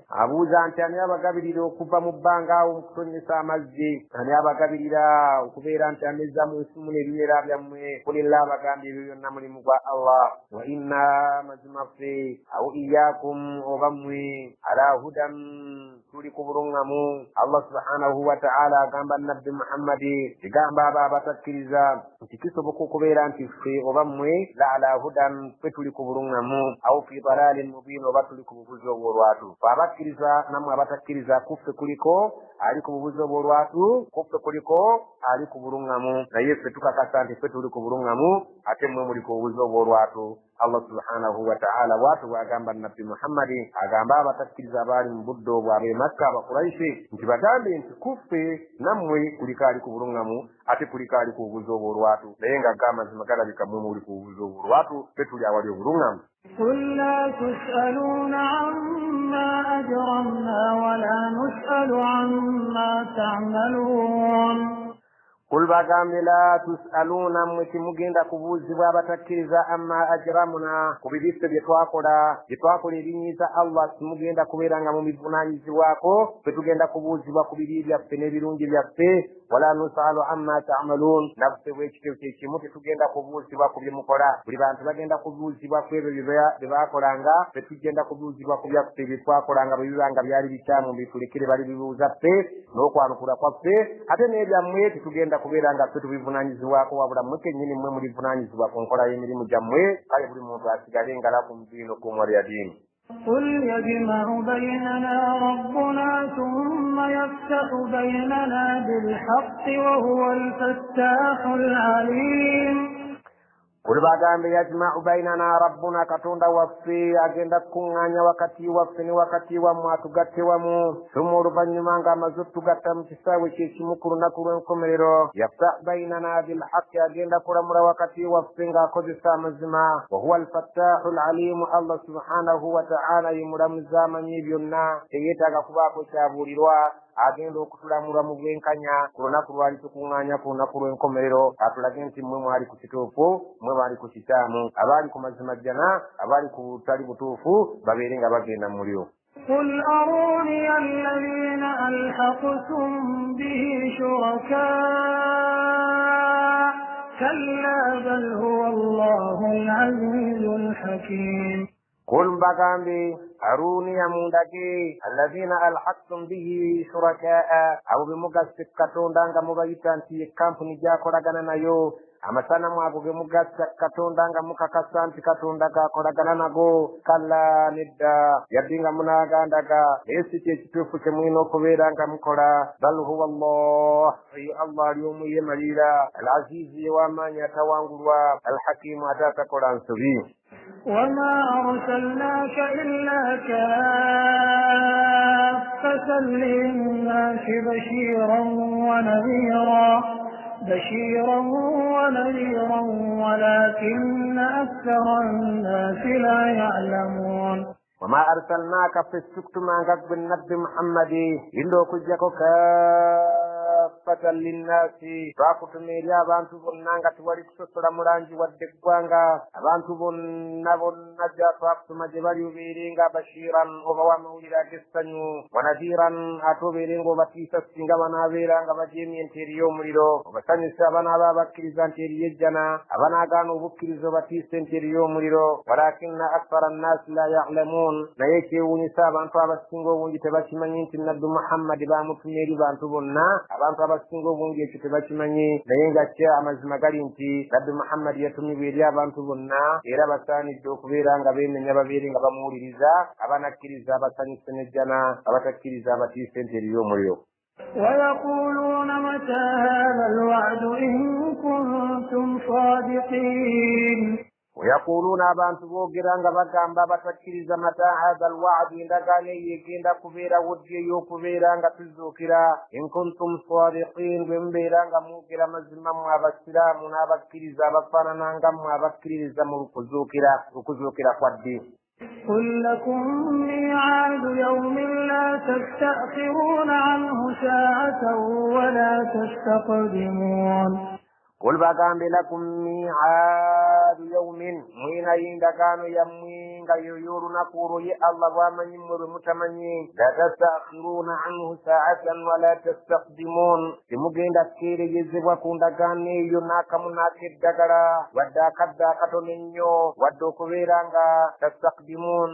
abuuza nti ani abagabirira okuva mu bbanga awo mu kutonyesa amazzi ani abagabirira okubeera nti ameza mu nsi muno ebimera byammwe kulillah abagambye ebyo byonna mulimu gwa Allah wa inna mazima ffe awo iyaakum oba mmwe ala hudan tuli ku buluŋŋamu Allah subhanahu wa ta'ala agamba nabbi Muhammadi egamba abo abatakkiriza nti kisoboka okubeera nti ffe oba mmwe la ala hudan ffe tuli ku buluŋŋamu awo fi dalalin mubin oba tuli ku bubuzi obw'olwatu abakkiriza nammwe abatakkiriza kuffe kuliko ali ku bubuzi obw'olwatu kuffe kuliko ali ku buluŋŋamu naye ffe tukakasa nti ffe tuli ku buluŋŋamu ate mmwe muli ku bubuzi obw'olwatu Allah subhanahu wa ta'ala bw'atyo bw'agamba nabbi Muhammadi agamba abatakkiriza abaali mu budde obwo ab'e Makka abakuraishi nti bagambe nti kuffe nammwe kuliko ali ku buluŋŋamu ate kuliko ali ku bubuzi obw'olwatu naye nga amazima galabika mmwe muli ku bubuzi obw'olwatu ffe tuli awali obuluŋŋamu قل لا تسألون عما أجرمنا ولا نسأل عما تعملون قل bagambe la tusaluna mmwe timugenda kubuuzibwa abatakkiriza amma ajramuna ku bibisse bye twakola ebinyiiza Allah timugenda kubeera nga mu bivunaanyizibwako ffe tugenda kubuuzibwa ku bibi byaffe n'ebirungi byaffe wala nusalu amma ta'malun naffe bw'ekityo kyekimu tetugenda kubuuzibwa ku bye mukola buli bantu bagenda kubuuzibwa ku ebyo bye baakolanga ffe tugenda kubuuzibwa ku byaffe bye twakolanga bwe biba nga byali bikyamu bitulekere bali bibuuza ffe n'okwanukula kwaffe ate n'ebyammwe tetugenda kubeera nga ffe tubivunaanyizibwako wabula mmwe kennyini mmwe mulivunaanyizibwa ku nkola y'emirimu gyammwe kale buli muntu asigale ngalakum diinukum waliya diini قل يجمع بيننا ربنا ثم يفتح بيننا بالحق وهو الفتاح العليم Kuli bagambe yajma'u bainana rabbuna katonda waffe agenda kuŋŋaanya wakati waffe ne wakati wammwe atugatte wamu summa oluvannyuma ng'amaze otugatta mu kisaawe kyekimu ku lunaku lw'enkomerero yaftah bainana bilhaqqi agenda kulamula wakati waffe ng'akozesa amazima wa huwa alfattahu alalimu Allah subhanahu wa ta'ala ye mulamuzi amanyi byonna teyeetaaga kubaako kyabuulirwa agenda okutulamula mu bwenkanya ku lunaku lwali tukuŋŋaanya ku lunaku lw'enkomerero atulage nti mmwe mwali ku kituufu mmwe baali ku kikyamu abaali ku mazima jjana abaali ku butali butuufu babeere nga bagenda mu muliro قل أروني الذين ألحقتم به شركاء كلا بل هو الله العزيز الحكيم قل بغامبي أروني مودكي الذين ألحقتم به شركاء أو بمغسك كتوندانغا مبايتان في كامبني جاكو رغانا يو amasana mwago gemugatta katonda nga mukakasanti katonda kakolagana nago kala nedda yadinga munagandaga esi kyekituufu kyemulina okubeera nga mukola bal huwa allah ayo allah aliyomu yemalira alazizi yewamaanyi atawangulwa alhakimu ate atakola nsobi وما أرسلناك إلا كافة للناس بشيرا ونذيرا ولكن أكثر الناس لا يعلمون وما أرسلناك في السكت معك بالنبي محمد إلو كجاكو كافة للناس فاقت ميريا بانتو بنانغا تواريك سسر مرانجي ودقوانغا بانتو بنجا فاقت مجبالي وبيرينغا بشيرا وبوا موليرا كستنو ونذيرا أتو بيرينغو باتيسا سنغا ونابيرانغا بجيمي انتريو مريرو وبساني سابانا بابا كريزان تيريو جنا أبانا غانو بكريزو باتيسا انتريو مريرو ولكن أكثر الناس لا يعلمون na yake wuni sabantu abasingo bungi tebakimanyi nti nabbi muhammadi bamutumye bantu bonna abantu abasingo bungi ekyo tebakimanyi naye nga kya amazima gali nti nabbi muhammadi yatumibwa eri abantu bonna era basaanidde okubeera nga beemenya babeere nga bamuwuliriza abanakkiriza abasanyuse nejjana abatakkiriza abatiisa ente eriyo omuliro ويقولون متى هذا الوعد إن كنتم صادقين ويقولون abantu bogeranga bagamba batakkiriza mata hadha alwa'd indagane yegenda kubeera woddeyo kubeera nga tuzuukira in kuntum sadiqin bembeera nga mugera mazima mu abasiraamu n'abakkiriza abafaanana nga mu abakkiriza mu okuzuukira kwa ddi قل لكم ميعاد يوم لا تستأخرون عنه ساعة ولا تستقدمون قل بغامب لكم ميعاد يوم مين يندغانو يمين غيور نقول يا الله ومن يمر متمني لا تستأخرون عنه ساعة ولا تستقدمون تمغين دكير يزوا كوندغاني يناك مناكد دغرا ودا كدا كتونينيو ودو كويرانغا تستقدمون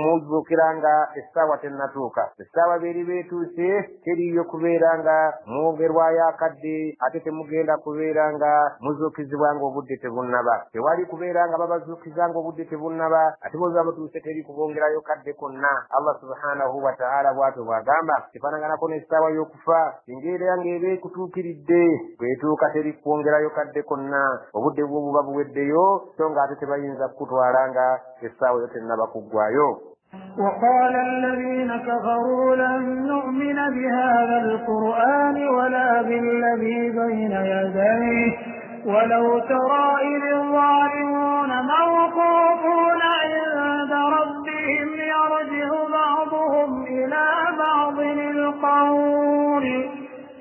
مذكرانغا استوى النتوكا استوى بيريبيتو سي كيري يكويرانغا موغروا يا كدي اتي genda kubeeranga muzukizibwanga obudde tebunnaba tewali kubeeranga babazukizanga obudde tebunnaba ate bwoza batuuse teri kubongerayo kadde konna allah subhanahu wa ta'ala bw'atyo bw'agamba kifaanaganako n'essaawa y'okufa singeera ng'eba ekutuukiridde bwetuuka teri kwongerayo kadde konna obudde bwo buba buweddeyo so ng'ate tebayinza kukutwalanga essaawa yo tennaba kuggwayo وقال الذين كفروا لن نؤمن بهذا القرآن ولا بالذي بين يديه ولو ترى إذ الظالمون موقوفون عند ربهم يرجع بعضهم إلى بعض القول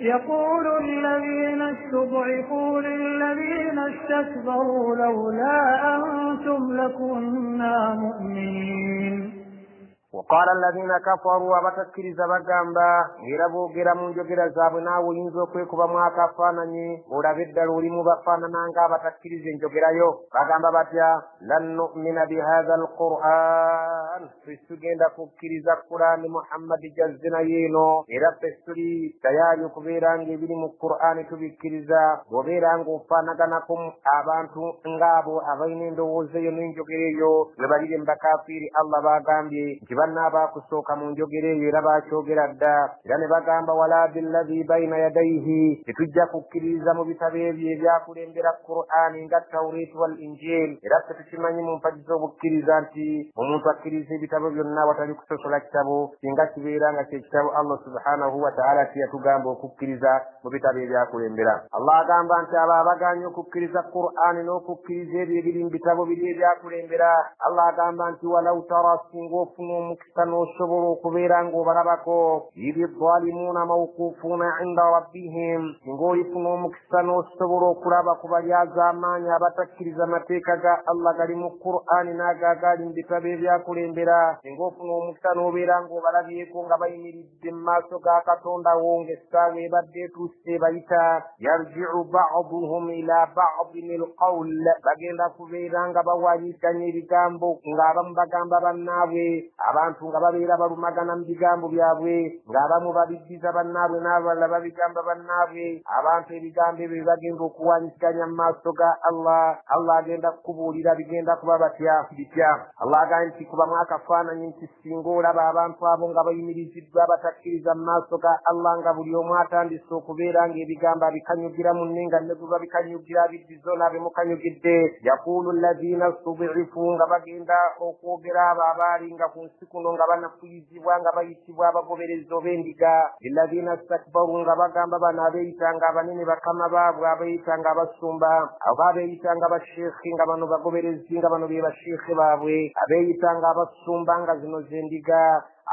يقول الذين استضعفوا للذين استكبروا لولا أنتم لكنا مؤمنين وقال الذين كفروا وبتكرز بغامبا غيربو غيرمو جوغيرا زابنا وينزو كويكوبا مواكافاناني ولابدل وليمو بفانانانغا بتكرز جوغيرايو بغامبا باتيا لن نؤمن بهذا القرآن فسجند كوكرز القرآن محمد جزنا ينو إرا فسري تياري كبيرانغي بلمو القرآن تبكرزا وبيرانغو فانغانكم آبانتو انغابو أغينين دووزيو نينجوغيريو لباليدن بكافيري الله باغامبي banna bakusooka mu njogera eyo era bakyogera dda era ne bagamba wala billadhi bayina yadayhi tetujja kukkiriza mu bitabo ebyo ebyakulembera qur'ani nga tawriti wal injil era tetukimanyi mu mpagi z'obukkiriza nti omuntu akkiriza ebitabo byonna watali kusosola kitabo singa kibeera nga kyekitabo allah subhanahu wa ta'ala tiyatugamba okukkiriza mu bitabo ebyakulembera allah agamba nti abo abaganye okukkiriza qur'ani n'okukkiriza ebyo ebiri mu bitabo biri ebyakulembera allah agamba nti walau tara singa ofuna omukisa n'osobola okubeera ng'obalabako ibi zaalimuuna mawquufuuna inda rabbihim singa olifuna omukisa n'osobola okulaba ku bali az'amaanyi abatakkiriza amateeka ga Allah gali mu Qur'ani n'agagali mu bitabo ebyakulembera singa ofuna omukisa n'obeera ng'obalabyeko nga bayimiridde mu maaso ga Katonda wo ng'essaawa ebadde etuuse bayita yarji'u ba'duhum ila ba'din alqawl bagenda kubeera nga bawaanyiganya ebigambo ng'abamu bagamba bannaabwe abantu nga babeera balumagana mu bigambo byabwe ng'abamu babiddiza bannaabwe n'abalala babigamba bannaabwe abantu ebigambo ebyo bagenda okuwaanyiganya mu maaso ga Allah agenda kukubuulira bigenda kuba bitya Allah agamba nti kubamu akafaananyi nti singa olaba abantu abo nga bayimiriziddwa batakkiriza mu maaso ga Allah nga buli omu atandise okubeera ng'ebigambo abikanyugira munne nga ne bwe babikanyugira abiddizo n'abimukanyugidde yaqulu alladhina stud'ifu nga bagenda okwogera abo abaali nga ku nsi kuno nga banafuyizibwa nga bayitibwa abagoberezi ob'endiga lilladhina stakbaru nga bagamba bano abeeyitanga abanene bakama baabwe abeeyitanga abasumba abo abeeyitanga abasheekhe nga bano bagoberezi nga bano be basheekhe baabwe abeeyitanga abasumba nga zino z'endiga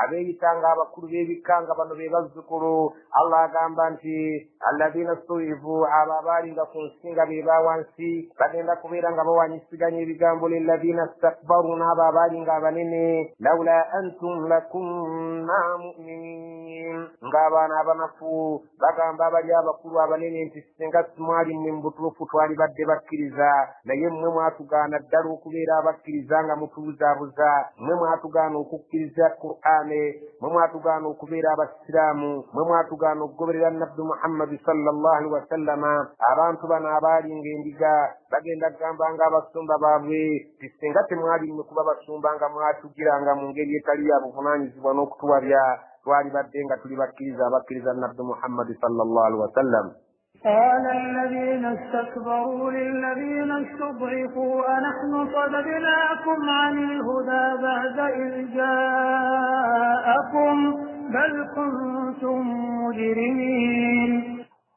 abeeyitanga abakulu b'ebika nga bano be bazzukulu Allah agamba nti alladhina stu'ifu abo abaali nga ku nsi nga be bawansi bagenda kubeera nga bawanyisiganya ebigambo lilladhina stakbaru n'abo abaali nga abanene lawla antum lakunna mu'minin ng'abaana abanafu bagamba abali abakulu abanene nti singa simwali mmwe mu butuufu twali badde bakkiriza naye mmwe mwatugaana ddala okubeera abakkiriza nga mutubuzaabuza mmwe mwatugaana okukkiriza Qur'an mwe mwatugaana okubeera abasiraamu mwe mwatugaana okugoberera nabbi Muhammad sallallahu alaihi wasallama abantu bano abaali ng'endiga bagenda kugamba nga abasumba baabwe tisinga temwali mmwe kuba basumba nga mwatugiranga mu ngeri etali ya buvunaanyizibwa n'okutuwabya twali badde nga tuli abakkiriza nabbi Muhammad sallallahu alaihi wasallam. قال الذين استكبروا للذين استضعفوا أنحن صددناكم عن الهدى بعد إذ جاءكم بل كنتم مجرمين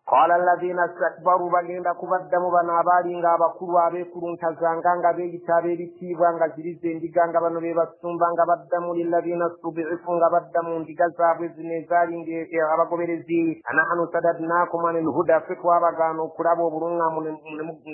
قال الذين استكبروا bagenda kubaddamu bano abaali nga abakulu abeekuluntaza nga beeyita abeebitiibwa nga ziri z'endiga nga bano be basumba nga baddamu lilladhina stud'ifu nga baddamu ndiga zaabwe zino ezaali abagoberezi anahanu sadadnaakum anil huda ffe twabagaana okulaba obuluŋŋamu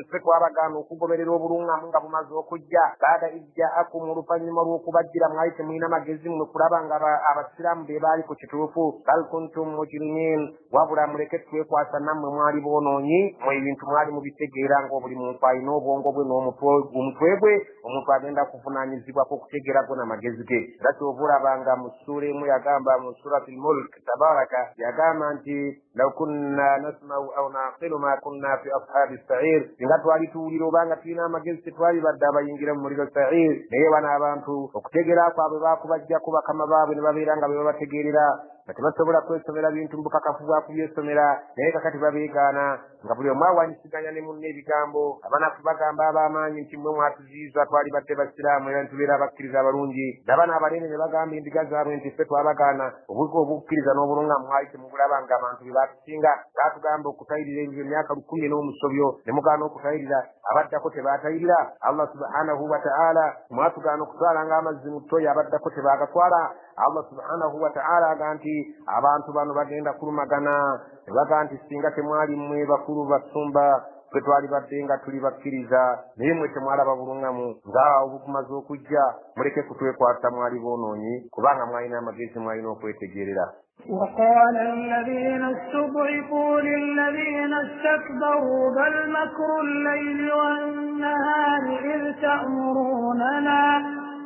ffe twabagaana okugoberera obuluŋŋamu nga bumaze okujja baada ijjaakum oluvannyuma lw'okubajjira mwali temulina magezi mwe kulaba nga abasiraamu be baali ku kituufu bal kuntum mujrimin wabula muleke twekwasa nammwe mwali boonoonyi mwe ebintu mwali mubitegeera ng'obuli muntu alina obwongo bwe n'omutwe gwe omuntu agenda kuvunaanyizibwako okutegeera go n'amagezi ge era kyova olabanga mu ssuura emu yagamba mu surati al-mulk tabaraka yagamba nti law kunna nasma'u aw naqilu ma kunna fi ashabi as-sa'ir singa twali tuwulira obanga tulina amagezi tetwali badde abayingira mu muliro sa'ir naye bano abantu okutegeera kwabwe baakubajjako bakama baabwe ne babeera nga be babategeerera nga tebasobola kwesomera bintu mbukakafu bwa kubyesomera naye kakati babeegaana nga buli omu awanyisiganya ne munne ebigambo abanafu bagamba ab'amaanyi nti mmwe mwatuziyiza twali badde basiraamu era nitubeera abakkiriza abalungi nabana abalene ne bagamba endiga zaabwe nti ffe twabagaana obukkiriza n'obulungamu mwali temubulaba nga abantu be baatusinga baatugamba okutayirira ebyo emyaka 10 n'omusobyo ne mugaana okutayirira abaddako tebaatayirira Allah subhanahu wa ta'ala mwatugaana okutwalanga amazzi mu ttoyi abaddako tebaagatwala Allah subhanahu wa ta'ala aga nti abantu bano bagenda kulumagana ne baga nti singa temwali mmwe bakulu basumba ffe twali badde nga tuli bakkiriza naye mmwe temwalaba bulungamu ng'awo bukumaze okujja muleke kutwekwasa mwali boonoonyi kubanga mwalina amagezi mwalina okwetegerera. وقال الذين استضعفوا للذين استكبروا بل مكر الليل والنهار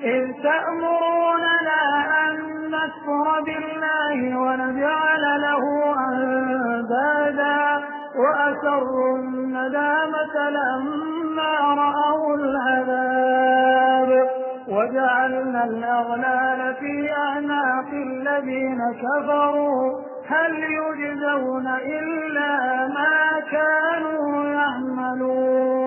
إذ تأمروننا أن نكفر بالله ونجعل له أندادا وأسروا الندامة لما رأوا العذاب وجعلنا الأغلال في أعناق الذين كفروا هل يجزون إلا ما كانوا يعملون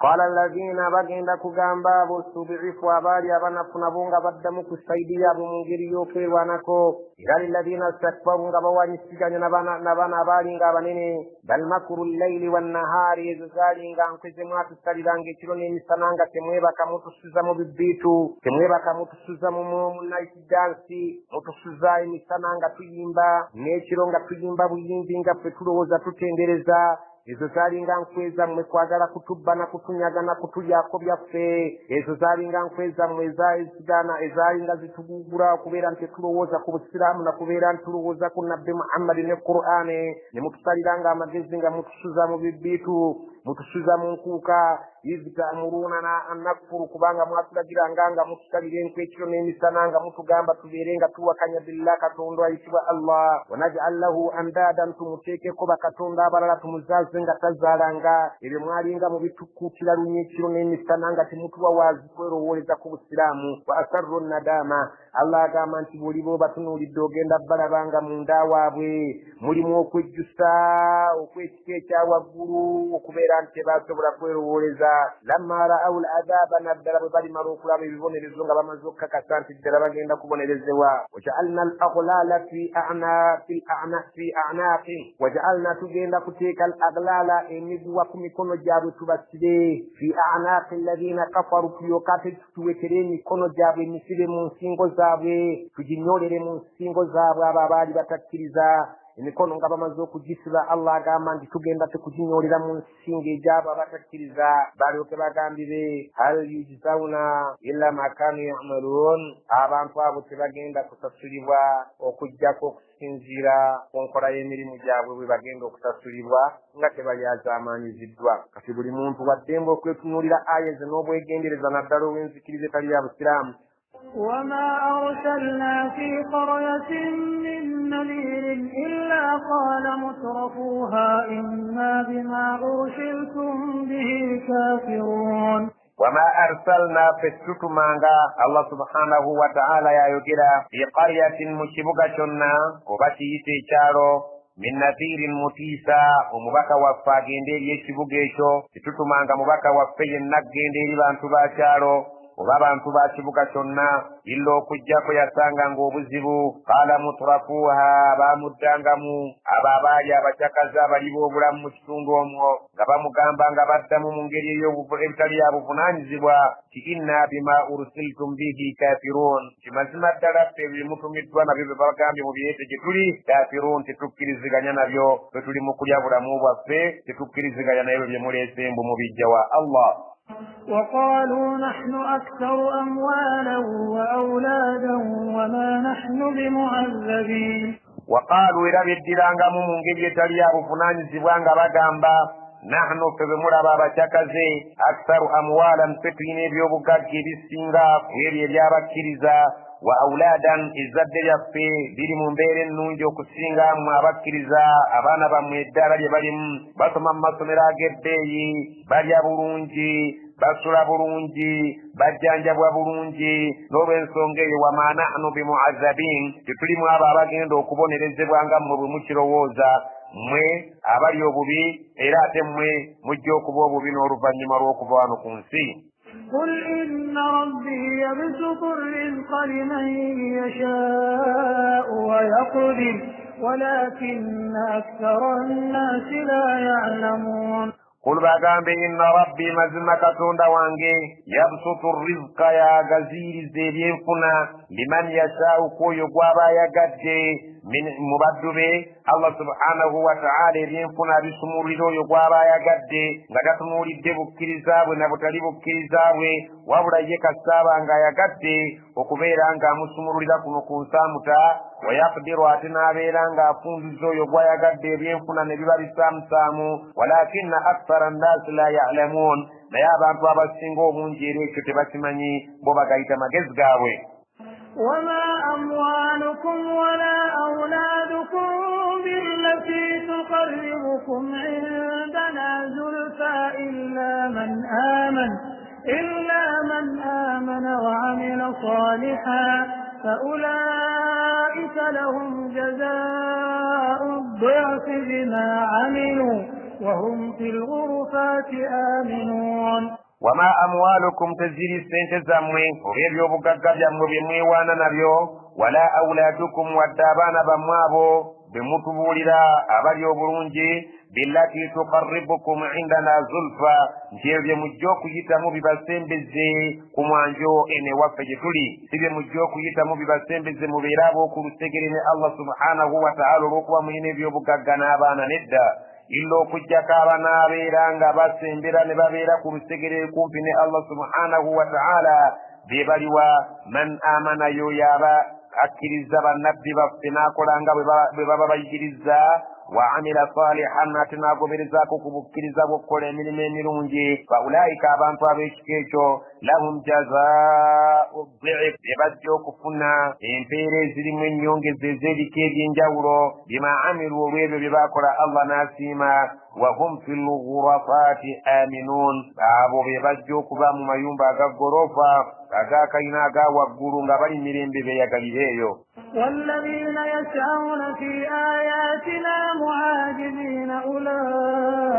قال الذين bagenda kugamba abo subi'ifu abaali abanafu nabo nga baddamu ku sayidi yaabwe mu ngeri y'okwerwanako era lilladhina istakbaru nga bawanyisiganya n'abaana abaali nga abanene bal makru llayli wannahaari ezo zaali nga nkweze mwatusaliranga ekiro n'emisana nga temwebaka mutusuza mu bibbiitu temwebaka mutusuza mu night dance mutusuza emisana nga tuyimba n'ekiro nga tuyimba buyimbi nga ffe tulowooza tutendereza ezo zalinga nkweza mmwe kwagala kutubba na kutunyaga na kutulyako byaffe ezo zalinga nkweza mmwe ezigana ezalinga zitugugula okubeera nti tulowooza ku busiraamu na kubeera nti tulowooza ku nabbi muhammadi ne qur'ani ne mutusaliranga amagezi nga mutusuza mu bibbiitu mutusuza mu nkuuka iztamuruna an nakfuru kubanga mwatulagiranga nga mutusalira enkwekiro n'emisana nga mutugamba tubeere nga tuwakanya billah katonda ayitibwa allah wanaj'al lahu andadan tumuteekeko bakatonda abalala tumuzaze nga tazaalanga ebyo mwalinga mu bitukuutira lunye ekiro n'emisana nga temutuwa waazi kwerowooleza ku busiraamu wa asarru nadama allah agamba nti bw'oliba obatunuulidde ogenda balabanga munda waabwe mulimu okwejjusa okw'ekika ekyawaggulu okubeera nti tebaasobola kwerowooleza lamma ra'aw al-adaba naddala bwe balimala okulaba ebibonerezo nga bamaze okukakasa nti ddala bagenda kubonerezebwa waja'alna al-aghlala fi a'naqi waja'alna tugenda kuteeka al-aghlala emiguwa ku mikono gyabwe tubasire fi a'naqi alladhina kafaru tuyokate tuwekere emikono gyabwe emisire mu nsingo zaabwe tuginyolere mu nsingo zaabwe abo abaali batakkiriza emikono nga bamaze okugisiba allah agamba nti tugenda tukuginyolera mu nsingo egyabo abatakkiriza balyoke bagambire hal yujzauna illa ma kanu ya'malun abantu abo tebagenda kusasulibwa okujjako okusinziira ku nkola y'emirimu gyabwe bwe bagenda okusasulibwa nga tebali azaamanyiziddwa kati buli muntu waddembe okwetunuulira aya ze n'obwegendereza naddala ow'enzikiriza etali ya busiraamu وما أرسلنا في قرية من نذير إلا قال مترفوها إنا بما أرسلتم به كافرون وما أرسلنا في السكمانغا الله سبحانه وتعالى يا يجرى في قرية مشبكة وبشيتي شارو min nathirin mutisa omubaka waffe agendeeri ekibuga titutumanga mubaka waffe yenna agendeeri bantu bakyalo oba abantu ba kibuga kyonna illa okujjako yasanga ng'obuzibu qala mutrafuha bamuddangamu abo abaali abakyakazi abali b'obulamu mu kitundu omwo nga bamugamba nga baddamu mu ngeri ebitali ya buvunaanyizibwa ti inna bima ursiltum bihi kafirun kimazima ddala ffe bimutumiddwa nabyo bye bagambye mu byete gye tuli kafirun tetukkiriziganya nabyo bwe tuli mu kulya bulamu bwaffe tetukkiriziganya nabyo bye muleese mbu mubijja wa allah وقالوا نحن أكثر أموالا وأولادا وما نحن بمعذبين وقالوا إذا بدلانغا مونغي يتالي أبو فنان زبوانغا بغامبا نحن فبمرا بشكزي أكثر أموالا فتيني بيوبكاكي بالسنغا ويري اليابا كيريزا وأولادا إزاد يفي بيري منبير نونجو كسينغا mwabakiriza abana bamweddala lye balimu basoma mu masomero ag'ebbeeyi balya bulungi basula bulungi bajjanjabwa bulungi n'olw'ensonga eyo wama nahnu bimu'azzabin tetulimu abo abagenda okubonerezebwa nga mmwe bwe mukirowooza mmwe abali obubi era ate mmwe mujja okuba obubi n'oluvannyuma lw'okuva wano ku nsi قل إن ربي يبسط الرزق لمن يشاء ويقدر ولكن أكثر الناس لا يعلمون قل bagambe inna rabbi mazima katonda wange yabsutu rizqa ya gaziriza ebyenfuna liman yashau kwoyo gwaba ayagadde mu baddu be allah subhanahu wa ta'ala ebyenfuna abisumulira oyo gwaba ayagadde nga tatunuulidde bukkiriza bwe na butali bukkiriza bwe wabula ye kasaaba nga ayagadde okubeera ng'amusumululira kuno ku nsaamuta wayaqdiru ate n'abeera ng'afunziza oyo gwayagadde ebyenfuna ne biba bisaamusaamu walakinna akthara annaasi la ya'lamuun naye abantu abasinga obungi era ekyo tebakimanyi bo bagayita magezi gaabwe وما أموالكم ولا أولادكم بالتي تقربكم عندنا زلفى إلا من آمن وعمل صالحا فأولئك لهم جزاء الضعف بما عملوا وهم في الغرفات آمنون وما أموالكم تزيد سنت زموي وغير بقاقا جمو بميوانا نبيو ولا أولادكم والدابان بموابو بمتبولدا أبريو برونجي بالتي تقربكم عندنا زلفا جيب مجوكو يتامو بباسين بزي كمانجو إني وفجتولي سيب مجوكو يتامو بباسين بزي مبيرابو كرسكرين الله سبحانه وتعالى ركوا مهيني بيو بقاقا نابانا ندى illo kujjakaba nabeera nga basembera ne babeera ku lusegere kumpi ne Allah subhanahu wa ta'ala be baliwa man amana yo yaba akkiriza bannabbi baffe n'akolanga bwe baba bayigiriza wa amila salihan atinagoberezako kubukkiriza bw'okukola emirimu emirungi fa ulaika abantu ab'ekika ekyo lahum jazaa'u dhi'f ebajja okufuna empeera ezirimu ennyongeza ez'ebika eby'enjawulo bima amilu olw'ebyo bye baakola Allah n'asiima wahum fi lghurafati aminun abo be bajja okuba mu mayumba agaggolofa agakayina aga waggulu nga bali mirembe beeyagalira eyo والذين يسعون في آياتنا معاجزين أولئك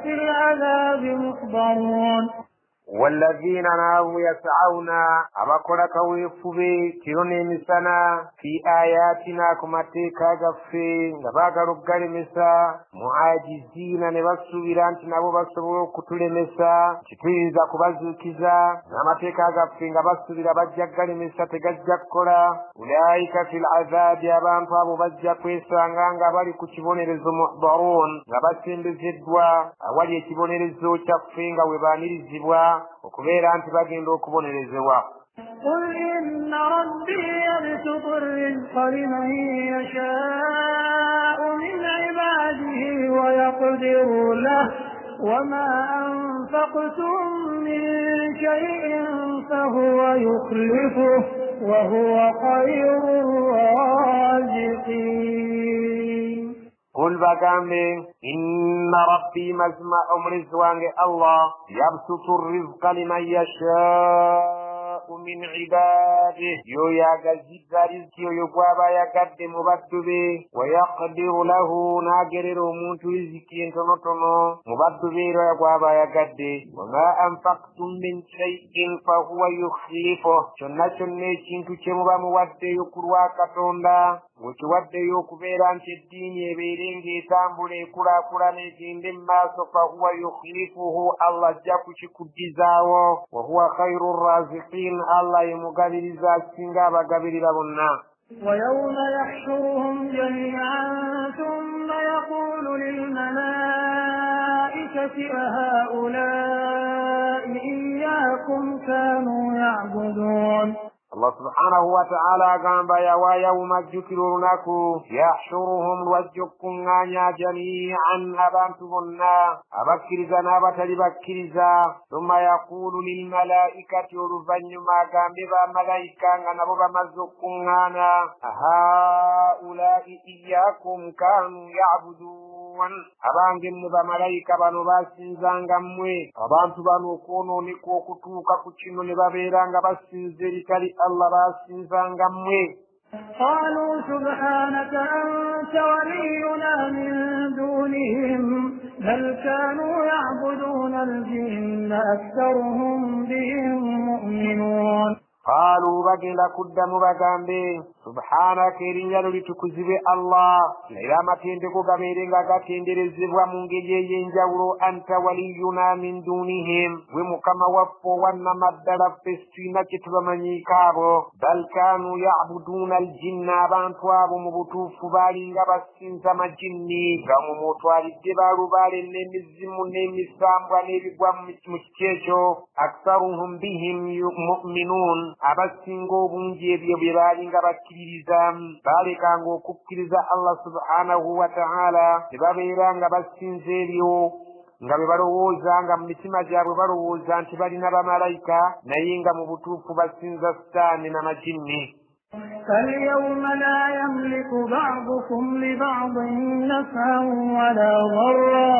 في العذاب محضرون والذين ناو يسعون أباكولك ويفوبي كيروني مسانا في آياتنا كماتيكا غفي نباك رقال مسا معاجزين نبسو بيرانتنا وبسو كتول مسا كتوينزا كبازو كيزا نماتيكا غفي نبسو بيرابجاقال مسا تغجاق كولا أولئك في العذاب يبان فابو بجاق ويسا نغانغا بالي كتبوني رزو محضرون نبسين بزدوا أولي كتبوني رزو تفين ويباني رزبوا okubeera nti bagenda okubonerezebwa قل إن ربي يبسط الرزق لمن يشاء من عباده ويقدر له وما أنفقتم من شيء فهو يخلفه وهو خير الرازقين قل بقامي إن ربي مزمع رزقان الله يبسط الرزق لمن يشاء من عباده يو يغزيد رزق يو قوابا يقد مبدبه ويقدر له ناقرر مونت رزقي انتنطنو مبدبه يو قوابا يقد وما أنفقتم من شيء فهو يخلفه شنة شنة كمبا مودي يقروا كتوندا وتودي يكبير عن الدين يبيرين تامبولي كرا كرا نجين لما فهو يخلفه الله جاكوش كدزاو وهو خير الرازقين الله يمقابل زاسينغا بقابل لبنا ويوم يحشرهم جميعا ثم يقول للملائكة أهؤلاء إياكم كانوا يعبدون الله سبحانه وتعالى قام ويوم الذكرونك يحشرهم وجكم غانيا جميعا أبانتبنا أبكرزا نابت لبكرزا ثم يقول للملائكة رفن ما قام بها ملائكا نبغى مزكم غانا هؤلاء إياكم كانوا يعبدون abangem ne bamalayika bano basinzanga mmwe abantu bano okwonooneka okutuuka ku kino ne babeeranga basinza eritali Allah basinzanga mmwe قالوا سبحانك أنت ولينا من دونهم بل كانوا يعبدون الجن أكثرهم بهم مؤمنون قالوا بقل قدام بقامبي سبحانك رنجل لتكذب الله لا ما تندقوا قبيرين قاتندر الزبوة من جيجي ينجورو أنت ولينا من دونهم ومكما وفوا ونما الدرب في السنة كتبمني كابو بل كانوا يعبدون الجن بانتواب مبطوف بالين قبسين زم الجني قاموا موتوالي الدبار بالين نمزم نمسام ونبقوا مشكيشو أكثرهم بهم مؤمنون abasinga obungi ebyo bye baalinga bakkiririza baalekanga okukkiriza Allah subhanahu wa ta'ala ne babeera nga basinza ebyo nga bwe balowooza nga mu mitima gyabwe balowooza nti balina bamalayika naye nga mu butuufu basinza sitaani n'amajinni فاليوم لا يملك بعضكم لبعض نفعا ولا ضرا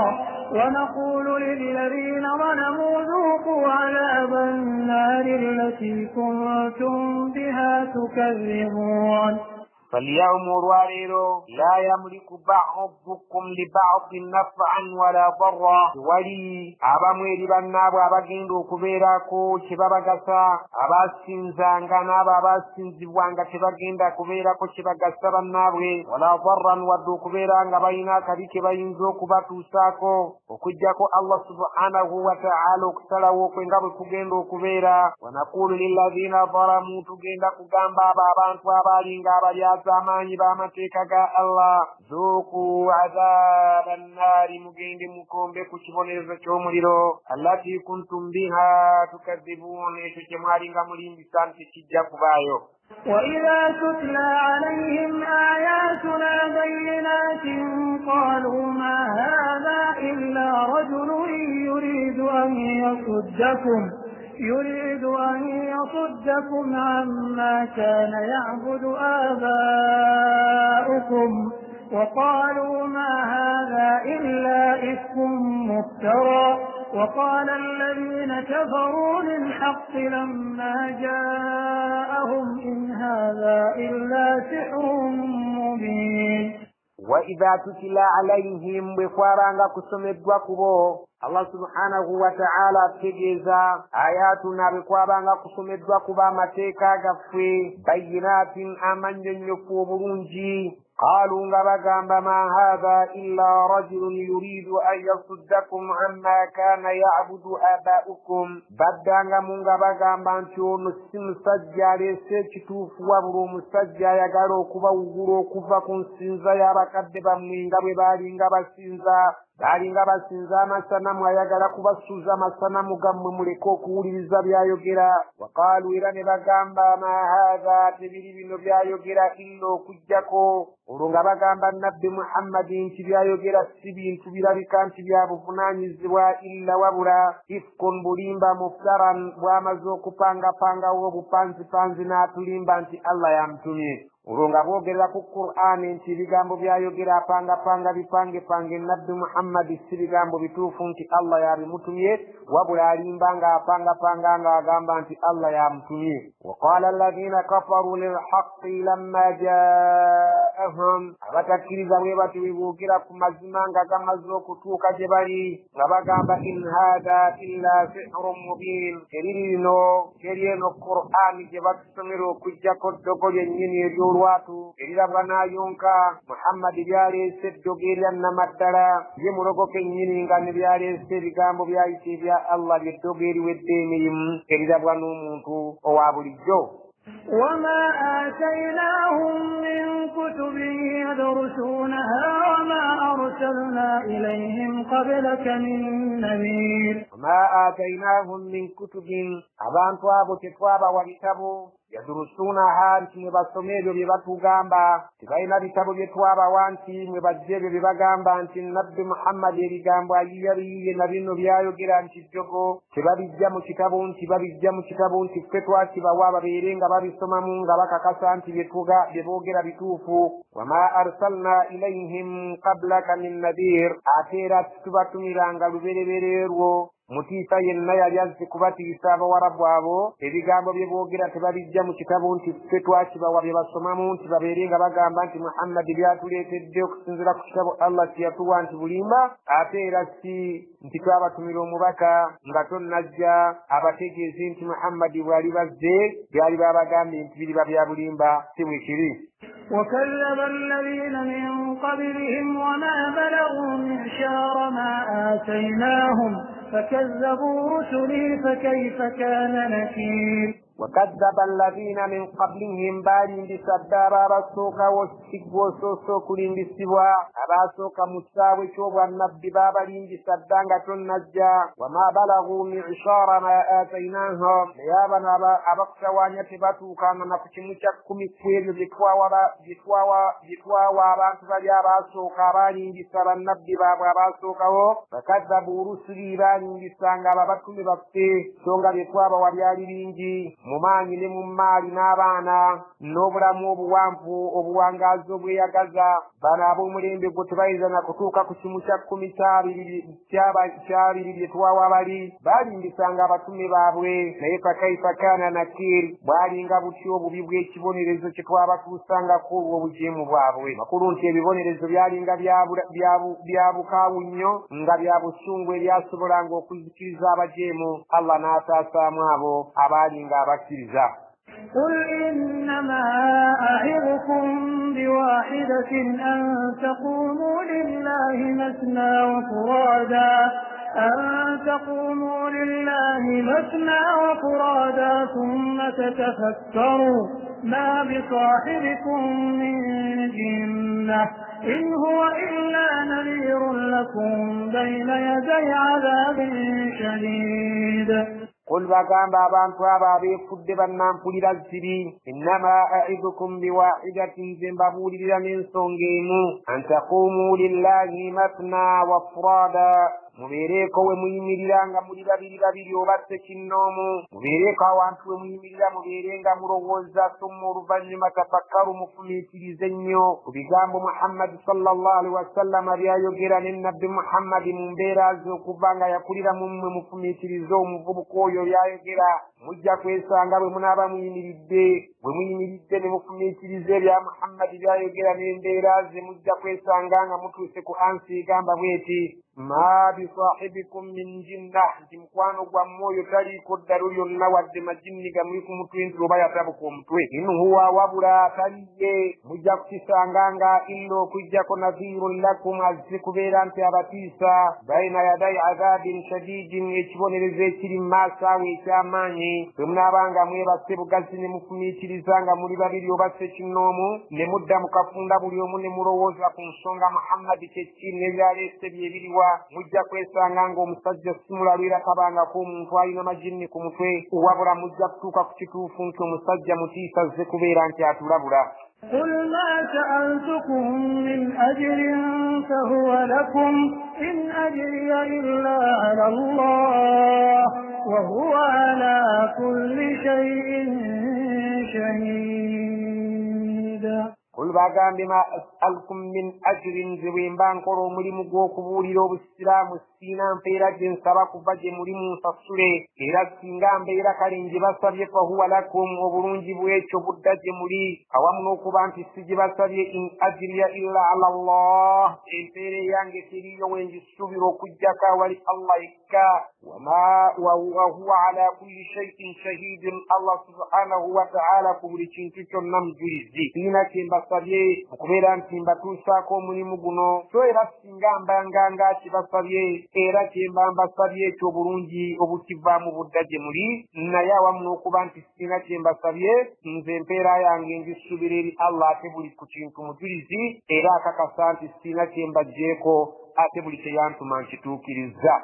ونقول للذين ظلموا ذوقوا عذاب النار التي كنتم بها تكذبون فاليوم الواليرو لا يملك بعضكم لبعض نفعا ولا ضرا ولي abamweri bannaabwe abagenda okubeerako kye babagasa abasinzanga n'abo abasinzibwanga tebagenda kubeerako kye bagasa bannaabwe wala darran wadde okubeera nga balina akabi ke bayinza okubatuusaako okuggyako Allah subhanahu wa ta'ala okusalawo okwe nga bwe kugenda okubeera wanaqulu lilladhina zalamu tugenda kugamba abo abantu abalinga abalyaza amaanyi b'amateeka ga Allah zuuku adhaaba annaari mugende mukombe ku kibonerezo ky'omuliro allati kuntum biha tukadhibuun ekyo kye mwalinga mulimbisa nti kijja kubaayo. وإذا تتلى عليهم آياتنا بينات قالوا ما هذا إلا رجل يريد أن يصدكم عما كان يعبد آباؤكم وقالوا ما هذا إلا إفك مفترى وقال الذين كفروا للحق لما جاءهم إن هذا إلا سحر مبين. وإذا تتلى عليهم بقوارانغا كسمدوا كبو Allah subhanahu wa ta'ala tegeza ayatuna bikwabanga kusomedwa kuba mateeka gaffe bayinatin amannyonnyofu obulungi قالوا ngabagamba ma hadha illa rajulun yuridu an yasuddakum amma kana ya'budu aba'ukum baddanga mungabagamba nti ono si musajja aleese ekituufu wabula omusajja ayagala okubawugula okuva ku nsinza y'abakadde bammwe nga bwe baalinga basinza amasanamu ayagala kubasuuza amasanamu gammwe muleke okuwuliriza byayogera waqaalu era ne bagamba ma hadha tebiri bino byayogera illa okujjako olwo nga bagamba nabbi Muhammadi nti byayogera si bintu birabika nti bya buvunaanyizibwa illa wabula ifkun bulimba muftaran bw'amaze okupangapangawo obupanzipanzi n'atulimba nti Allah yamutumye. Olwo nga boogerera ku Qur'ani nti ebigambo byayogera apangapanga bipangepange nabbi Muhammadi si bigambo bituufu nti Allah yabimutumye wabula alimba nga apangapanga nga agamba nti Allah yamutumye. Waqala alladhina kafaru lilhaqqi lamma jaa'ahum abatakkiriza bwe bati bibuukira ku mazima nga gamaze okutuuka gye bali nga bagamba in hadha illa sihrun mubin teri eno Qur'ani gye batusomera okuggyako ddogo lyennyini ery'olwatu erirabwa n'ayonka Muhammadi byaleese eddogo eryannamaddala ye mulogoke ennyini nga ne byaleese ebigambo byayita ebya Allah ly'eddogo eriwedde emirimu erirabwa n'omuntu owa bulijjo. وما آتيناهم من كتب يدرسونها وما أرسلنا إليهم قبلك من نذير. وما آتيناهم من كتب أبان توابو تتوابا وبتابو yadurusunaha nti mwe basoma ebyo bye batugamba tebalina bitabo bye twabawa nti mwe bajja ebyo bye bagamba nti nabbi Muhammad ebigambo ayiyabiyiye na bino byayogera nti jjogo tebabijja mu kitabo nti babijja mu kitabo nti ffe twakibawa babeere nga babisomamu nga bakakasa nti bye boogera bituufu. Wama arsalna ilayhim qablaka min nadhir ate era tubatumiranga luberebererwo mutiisa yenna yali azze kubatiisa abawarabu abo ebigambo bye boogera tebabijja mu kitabo nti ffe twakibawa bye basomamu nti babeere nga bagamba nti Muhammadi byatuleetedde okusinziira ku kitabo Allah kiyatuwa nti bulimba ate era si nti twabatumira omubaka nga tonnajja abategeeze nti Muhammadi bw'ali bazze byali babagambye nti biriba bya bulimba si bwe kiri. وكذب الذين من قبلهم وما بلغوا معشار ما آتيناهم فكذبوا رسلي فكيف كان نكير. وكذب الذين من قبلهم بالين بسدارا رسوكا وسوكا كلين بسوا أباسوكا مساوي شوبا النبي بابالين بسدانغا تنجا وما بلغوا معشار ما آتيناهم ليابنا أبقى وانيتباتو كان نفشمشا كمي كويل جتواوا بانتبا ياباسوكا بالين بسر النبي بابا باسوكا فكذبوا رسلي بالين بسانغا بابتو مبابتي سونغا بتوابا وبيالي بينجي mu maanyi ne mu maali n'abaana n'obulamu obuwangazi obweyagaza bano ab'omulembe gwe tebayinza na kutuuka ku kimu kya 12 bye tuwawa bali baalimbisanga abatume baabwe naye fakaifa kaana nakiri bwalinga butyo obubi bw'ekibonerezo kye twabatuusangako olw'obujeemu bwabwe makulu nti ebibonerezo byalinga bya bukaawu nnyo nga bya busungu ebyasobolanga okuzikiriza abajeemu Allah n'ataasaamu abo abaalinga abakkiriza. قل إنما أعظكم بواحدة أن تقوموا لله مثنى وفرادا ثم تتفكروا ما بصاحبكم من جنة إن هو إلا نذير لكم بين يدي عذاب شديد. قل bagamba abantu abo abeefudde bannampulira ziri innama a'idukum biwahidatin nze mbabuulirira n'ensonga emu an taqumu lillahi mathna wa furada mubeereko we muyimirira nga muli babiri oba ssekinnoomu mubeereko awantu we muyimirira mubeere nga mulowooza summa oluvannyuma tafakkaru mufumiitirize nnyo ku bigambo Muhammadi sallallahu alaihi wasallama byayogera ne nabbi Muhammadi mu mbeera ze okuva nga yakulira mu mmwe mufumiitirize omuvubuka oyo byayogera mujja kwesanga bwe munaaba muyimiridde ne mufumiitirize ebya Muhammadi byayogera n'embeera ze mujja kwesanga nga mutuuse ku ansi egamba bw'eti ma bisahibikum min jinnah nti mukwano gwammwe oyo taliiko ddalo lyonna wadde majinni gamuli ku mutwe nti oba yatabuka omutwe in huwa wabula taliye mujja kukisanga nga illa okujjako nadhirun lakum azze kubeera nti abatiisa bayina yadai azabin shadidin ekibonerezo ekiri mu maaso awo ekyamaanyi bwe munaabanga mwebasse bugazi ne mufumiitiriza nga muli babiri oba ssekinnoomu ne mudda mu kafunda buli omu ne mulowooza ku nsonga Muhammadi kyeki n'ebyaleese byebiriwa mujja kwesanga ng'omusajja simulalwira kabangako omuntu alina majinni ku mutwe wabula mujja kutuuka ku kituufu nti omusajja mutiisa azze kubeera nti atulabula. قل ما سألتكم من أجر فهو لكم إن أجري إلا على الله وهو على كل شيء شهيد. قل bagambe ma as'alukum min ajrin nze bwe mba nkola omulimu gw'okubuulira obusiraamu siina mpeera gye nsaba kuva gye muli munsasule era singa mbeera kale nje basabye fahuwa lakum obulungi bw'ekyo budda gye muli awamu n'okuba nti si gye basabye in ajriya illa ala Allah empeera eyange teriyo wenjisuubira okujjako awali Allah yekka wa huwa ala kulli shay'in shahidun Allah subhanahu wa ta'ala ku buli kintu kyonna mujulizi siina kyembasabye okubeera nti mbatuusaako omulimu guno so era singa mbanganga kibasabye era kyemba mbasabye ekyo obulungi obukivaamu budda gye muli naye awamu n'okuba nti sina kyembasabye nze empeera yange njisuubira eri Allah ate buli ku kintu mujulizi era akakasa nti sina kyembagjeeko ate buli kyeyantuma nkituukiriza.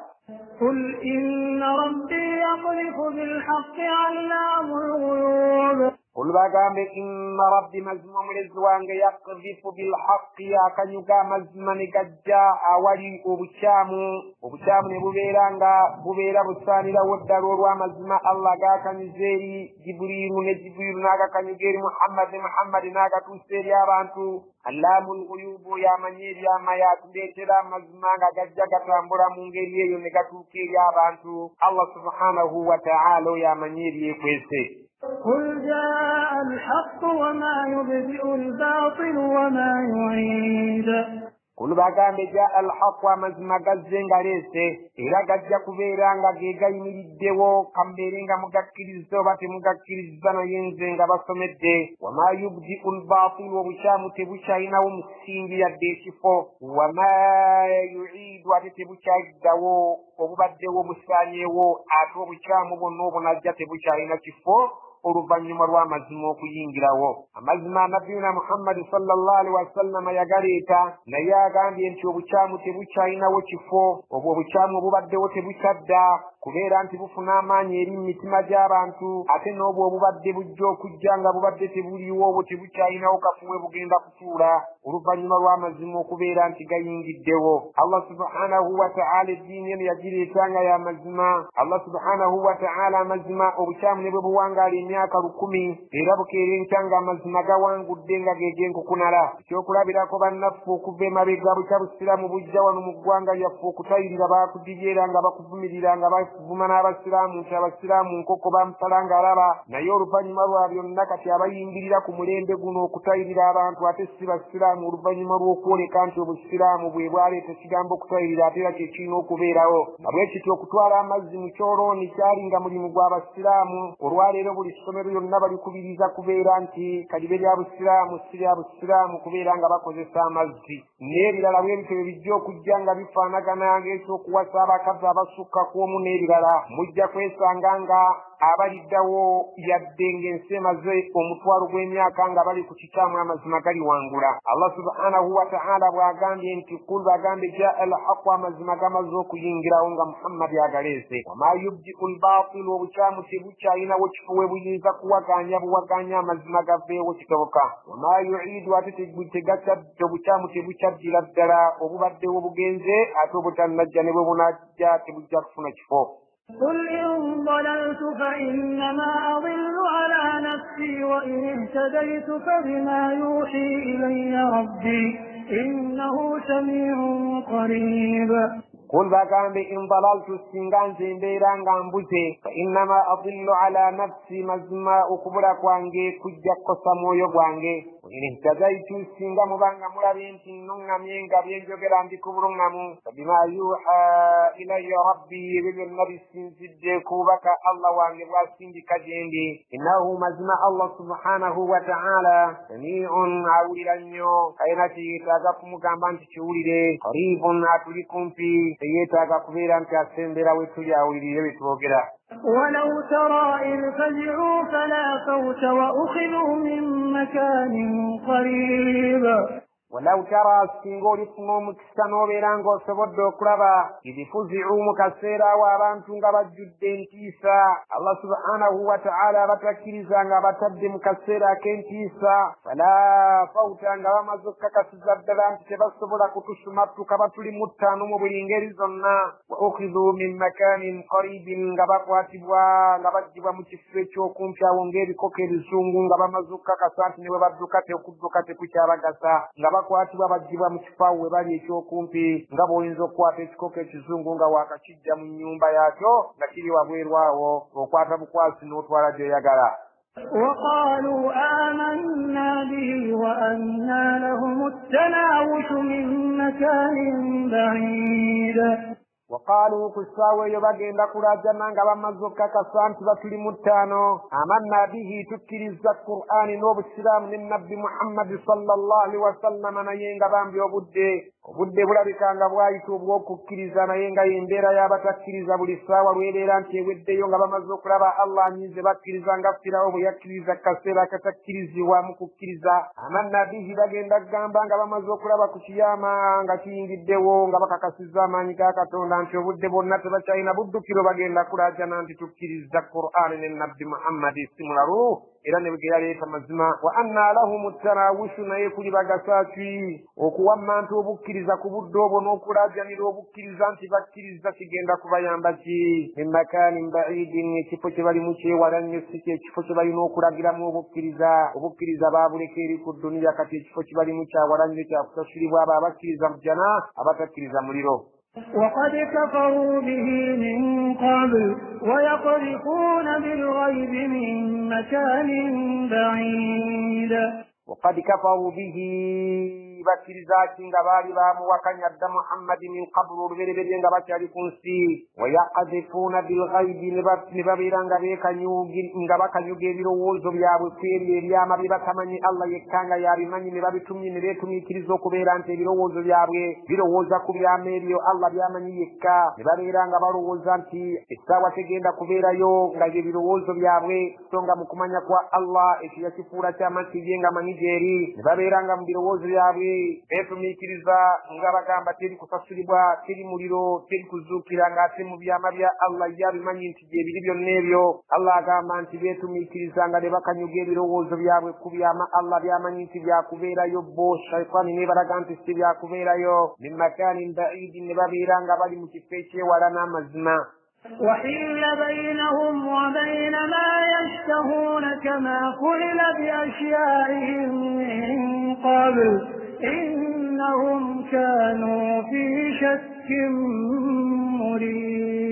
قل إن ربي يقذف بالحق علام الغيوب. قل bagambe inna rabbi mazima omulezi wange yakdhifu bilhaqqi akanyuga amazima ne gajja awali obukyamu ne bubeera busaanirawo ddala olw'amazima Allah gaakanyuza eri Jibuliiru ne Jibuliiru n'agakanyuga eri Muhammadi n'agatuusa eri abantu Allaamul ghuyubu yamanye ebyama yatuleetera amazima nga gajja gatambula mu ngeri eyo ne gatuuka eri abantu Allah subhanahu wa ta'ala yamanye ebyekwese. قل جاء الحق وما يبدئ الباطل وما يعيد. قل bagambe jaa alhaqu amazima gazze nga leese era gajja kubeera nga ge gayimiriddewo kambeere nga mugakkiriza oba temugakkiriza naye nze nga basomedde wama yubdiu lbatilu obukyamu tebukyalinawo musingi yadde ekifo wama yuidu ate tebukyayiddawo obubaddewo busaanyeewo ate obukyamu bwonna obunajja tebukyalina kifo oluvannyuma lw'amazima okuyingirawo amazima nabiyuna Muhammadi sallallahu alaihi wasallama yagaleeta naye agambye nti obukyamu tebukyalinawo kifo obwo obukyamu obubaddewo tebukyadda kubeera nti bufuna amaanyi eri mu mitima gy'abantu ate n'obwo obubadde bujja okujja nga bubadde tebuliwo obwo tebukyalinawo kafuwe bugenda kutuula oluvannyuma lw'amazima okubeera nti gayingiddewo. Allah subhanahu wa ta'ala eddiini eno yagireeta nga y'amazima. Allah subhanahu wa ta'ala amazima obukyamu ne bwe buwangaala emyaka 1000 era bukeerenka nga amazima gawangudde nga g'eg'enkukunala. Ekyokulabirako bannaffe okuva emabega bukya busiraamu bujja wano mu ggwanga lyaffe okutayirira baakudibyeera nga bakuvumirira nga bavuma n'abasiraamu nti abasiraamu nkoko bamusala ng'alaba, naye oluvannyuma lwa byonna kati abayingirira ku mulembe guno okutayirira abantu ate si basiraamu oluvannyuma lw'okwoleka nti obusiraamu bwe bwaleeta ekigambo okutayirira ate era kyekirina okubeerawo. nga bwe kityo okutwala amazzi mu kyolooni kyali nga mulimu gw'abasiraamu. Olwaleero buli ssomero lyonna balikubiriza kubeera nti kalibe lya busiraamu si lya busiraamu kubeera nga bakozesa amazzi. N'ebirala bwe bityo bijja okujja nga bifaanagana ng'ekyokuwasa abakazi abasukka ku omu n'ebirala mujja kwesanga nga abaliddawo yadde ng'ensi emaze omutwalo gw'emyaka nga bali ku kikyamu amazima gali wangula. Allah subhanahu wa ta'ala bw'agambye nti kul bagambe jaa al-haqq amazima gamaze okuyingirawo nga Muhammad agaleese. Wama yubdi'u al-batil obukyamu tebukyalinawo kifuwe buyinza buwaganya amazima gaveewo kitoboka. Wama yu'idu ate obukyamu tebukyaddira ddala obubaddewo bugenze ate obutannajja ne bwe bunajja tebujja kufuna kifo. قل إن ضللت فإنما أضل على نفسي وإن اهتديت فبما يوحي إلي ربي إنه سميع قريب. قل bagambe in dalaltu singa nze mbeera nga mbuze fa innama adillu ala nafsi mazima okubula kwange kujja kukosa mwoyo gwange. in ihtadaitu singa mubanga mulabe nti nnuŋŋamye nga byenjogera ndi ku buluŋŋamu bima yuha ilayya rabbi ebyo byonna bisinzidde ku bubaka Allah wange bwasindika gye ndi. innahu mazima Allah subhanahu wa ta'ala sami'un awulira nnyo kayina kiyetaaga kumugamba nti kiwulire, qaribun atuli kumpi yeetaaga kubeera nti asembera we tuli awulirire bye twogera. ولو ترى إذ فزعوا فلا فوت وأخذوا من مكان قريب. ولو ترى سingoli fumo mukisa n'obeera ng'osobodde okulaba ibifuzi'u mu kaseera awo abantu nga bajjudde entiisa. Allah subhanahu wa ta'ala abatakkiriza nga batadde mu kaseera ak'entiisa. fala fawta nga bamaze okukakasiza ddala nti tebasobola kutusumattuka batuli mu ttaano mu buli ngeri zonna. wa ukhidhu min makanin qaribin nga bakwatibwa nga baggyibwa mu kifo ekyokumpi awo ng'ebikoko ebizungu nga bamaze okukakasa nti ne bwe badduka tekudduka tekukyabagasa nga bakwatibwa baggyibwa mu kifaawo we bali ekyokumpi nga bw'oyinza okukwata ekikoko ekizungu nga waakakijja mu nnyumba yaakyo nga kiri wabweru awo okwata bukwasi n'otwala gy'oyagala. وقالوا آمنا به وأنى لهم التناوش من مكان بعيد. وقالوا كساوي يبغينا كراجنا غبا مزوكا كسانت باتلي متانو آمنا به تكريز القرآن نوب السلام للنبي محمد صلى الله عليه وسلم نينغا بامبي obudde bulabika nga bwayita obw'okukkiriza naye nga y'embeera y'abatakkiriza buli ssaawa lw'ebeera nti eweddeyo nga bamaze okulaba Allah anyize bakkiriza nga Firawo bwe yakkiriza kaseera akatakkirizibwa mu kukkiriza. amanna bihi bagenda kugamba nga bamaze okulaba ku kiyama nga kiyingiddewo nga bakakasizza amaanyi ga Katonda nti obudde bwonna tebakyalina buddukiro bagenda kulaajana nti tukkiriza Qur'ani ne Nabbi Muhammad si mulalu era ne bwe yaleeta mazima. wa anna lahum tarawushu naye kuli bagasaaki okuwamma nti obukkiriza ku budde obwo n'okulaajanira obukkiriza nti bakkiriza kigenda kubayamba ki. min makanin baidin ekifo kye balimu kyewala nnyo si kyekifo kye balina okulagiramu obukkiriza baabuleka eri ku duniya kati ekifo kye balimu kyawala nnyo kyakusasulibwa abo abakkiriza mu jana abatakkiriza muliro. وقد كفروا به من قبل ويقذفون بالغيب من مكان بعيد. وقد كفروا به bakkirizaaki nga baali baamuwakanya dda Muhammadi min qablu olubereberye nga bakyali ku nsi. wayaqdhifuuna bilghaibi ne babeera nga bakanyuga ebirowoozo byabwe ku ebyo ebyama bye batamanyi Allah yekka nga yabimanyi ne babitumye ne beetumiikiriza okubeera nti ebirowoozo byabwe birowooza ku byama ebyo Allah byamanyi yekka. ne babeera nga balowooza nti essaawa tegenda kubeerayo nga ebyo ebirowoozo byabwe so nga mu kumanya kwa Allah ekyo yakifuula kyama kibye nga manyi gyeri. ne babeera nga mu birowoozo byabwe beefumiikiriza nga bagamba teri kusasulibwa, teri muliro, teri kuzuukira ng'ate mu byama bya Allah ye abimanyi nti gyebiri byonna ebyo. Allah agamba nti beetumiikiriza nga ne bakanyuga ebirowoozo byabwe ku byama Allah byamanyi nti byakubeerayo bo. Shaitaani ne balaga nti si byakubeerayo. Min makaanin ba'iidin, ne babeera nga bali mu kifo ekyewala n'amazima. وحيل بينهم وبين ما يشتهون كما فعل بأشيائهم من قبل إنهم كانوا في شك مريب.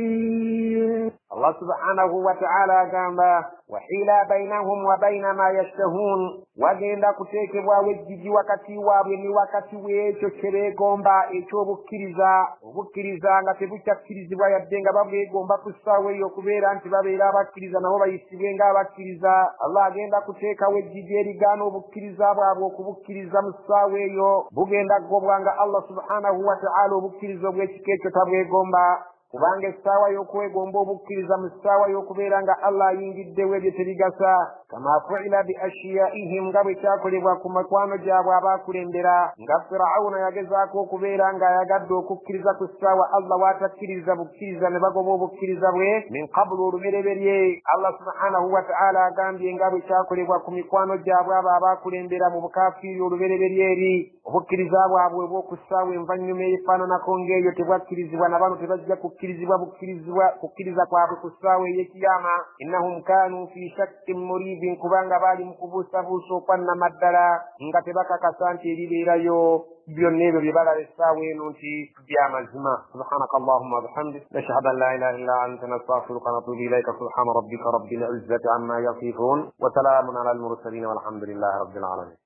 Allah subhanahu wa ta'ala agamba wahila bainahum wa baina ma yashtahun, wagenda kuteekebwawo ejjigi wakati waabwe ne wakati w'ekyo kye beegomba obukkiriza nga tebukyakkirizibwa yadde nga babwegomba ku ssaawa eyo okubeera nti babeera abakkiriza nabo bayisibwe ng'abakkiriza. Allah agenda kuteekawo ejjigi erigaana obukkiriza bwabwe okubukkiriza mu ssaawa eyo bugenda gobwa nga Allah subhanahu wa ta'ala obukkiriza obw'ekika ekyo tabwegomba. Kubanga essaawa y'okwegomba obukkiriza mu ssaawa y'okubeera nga Allah ayingiddewo ebyo tebigasa. Kama fu'ila bi ashiyaihim, nga bwe kyakolebwa ku mikwano gyabwe abaakulembera, nga Firawuna yagezaako okubeera ng'ayagadde okukkiriza ku ssaawa Allah waatakkiriza bukkiriza ne bagoba obukkiriza bwe min qablu olubereberye. Allah subhanahu wa ta'ala agambye nga bwe kyakolebwa ku mikwano gyabwe abo abaakulembera mu bukafiiri olubereberye eri. Obukkiriza bwabwe bw'oku ssaawa envannyuma efaananako ng'eyo tebwakkirizibwa na bano tebajja kukkiriza kwabwe ku ssaawa ey'ekiyama. Innahum kaanu fi shakkin muribin, kubanga baali mu kubuusabuusa okwannama ddala nga tebakakasa nti eribeerayo byonna ebyo bye balaba essaawa eno nti by'amazima. Subhanaka Allahumma wa bihamdik, nashhadu an la ilaha illa anta, nastaghfiruka wa natubu ilayka. Subhana rabbika rabbil izzati amma yasifun wa salamun ala al mursalin walhamdulillahi rabbil alamin.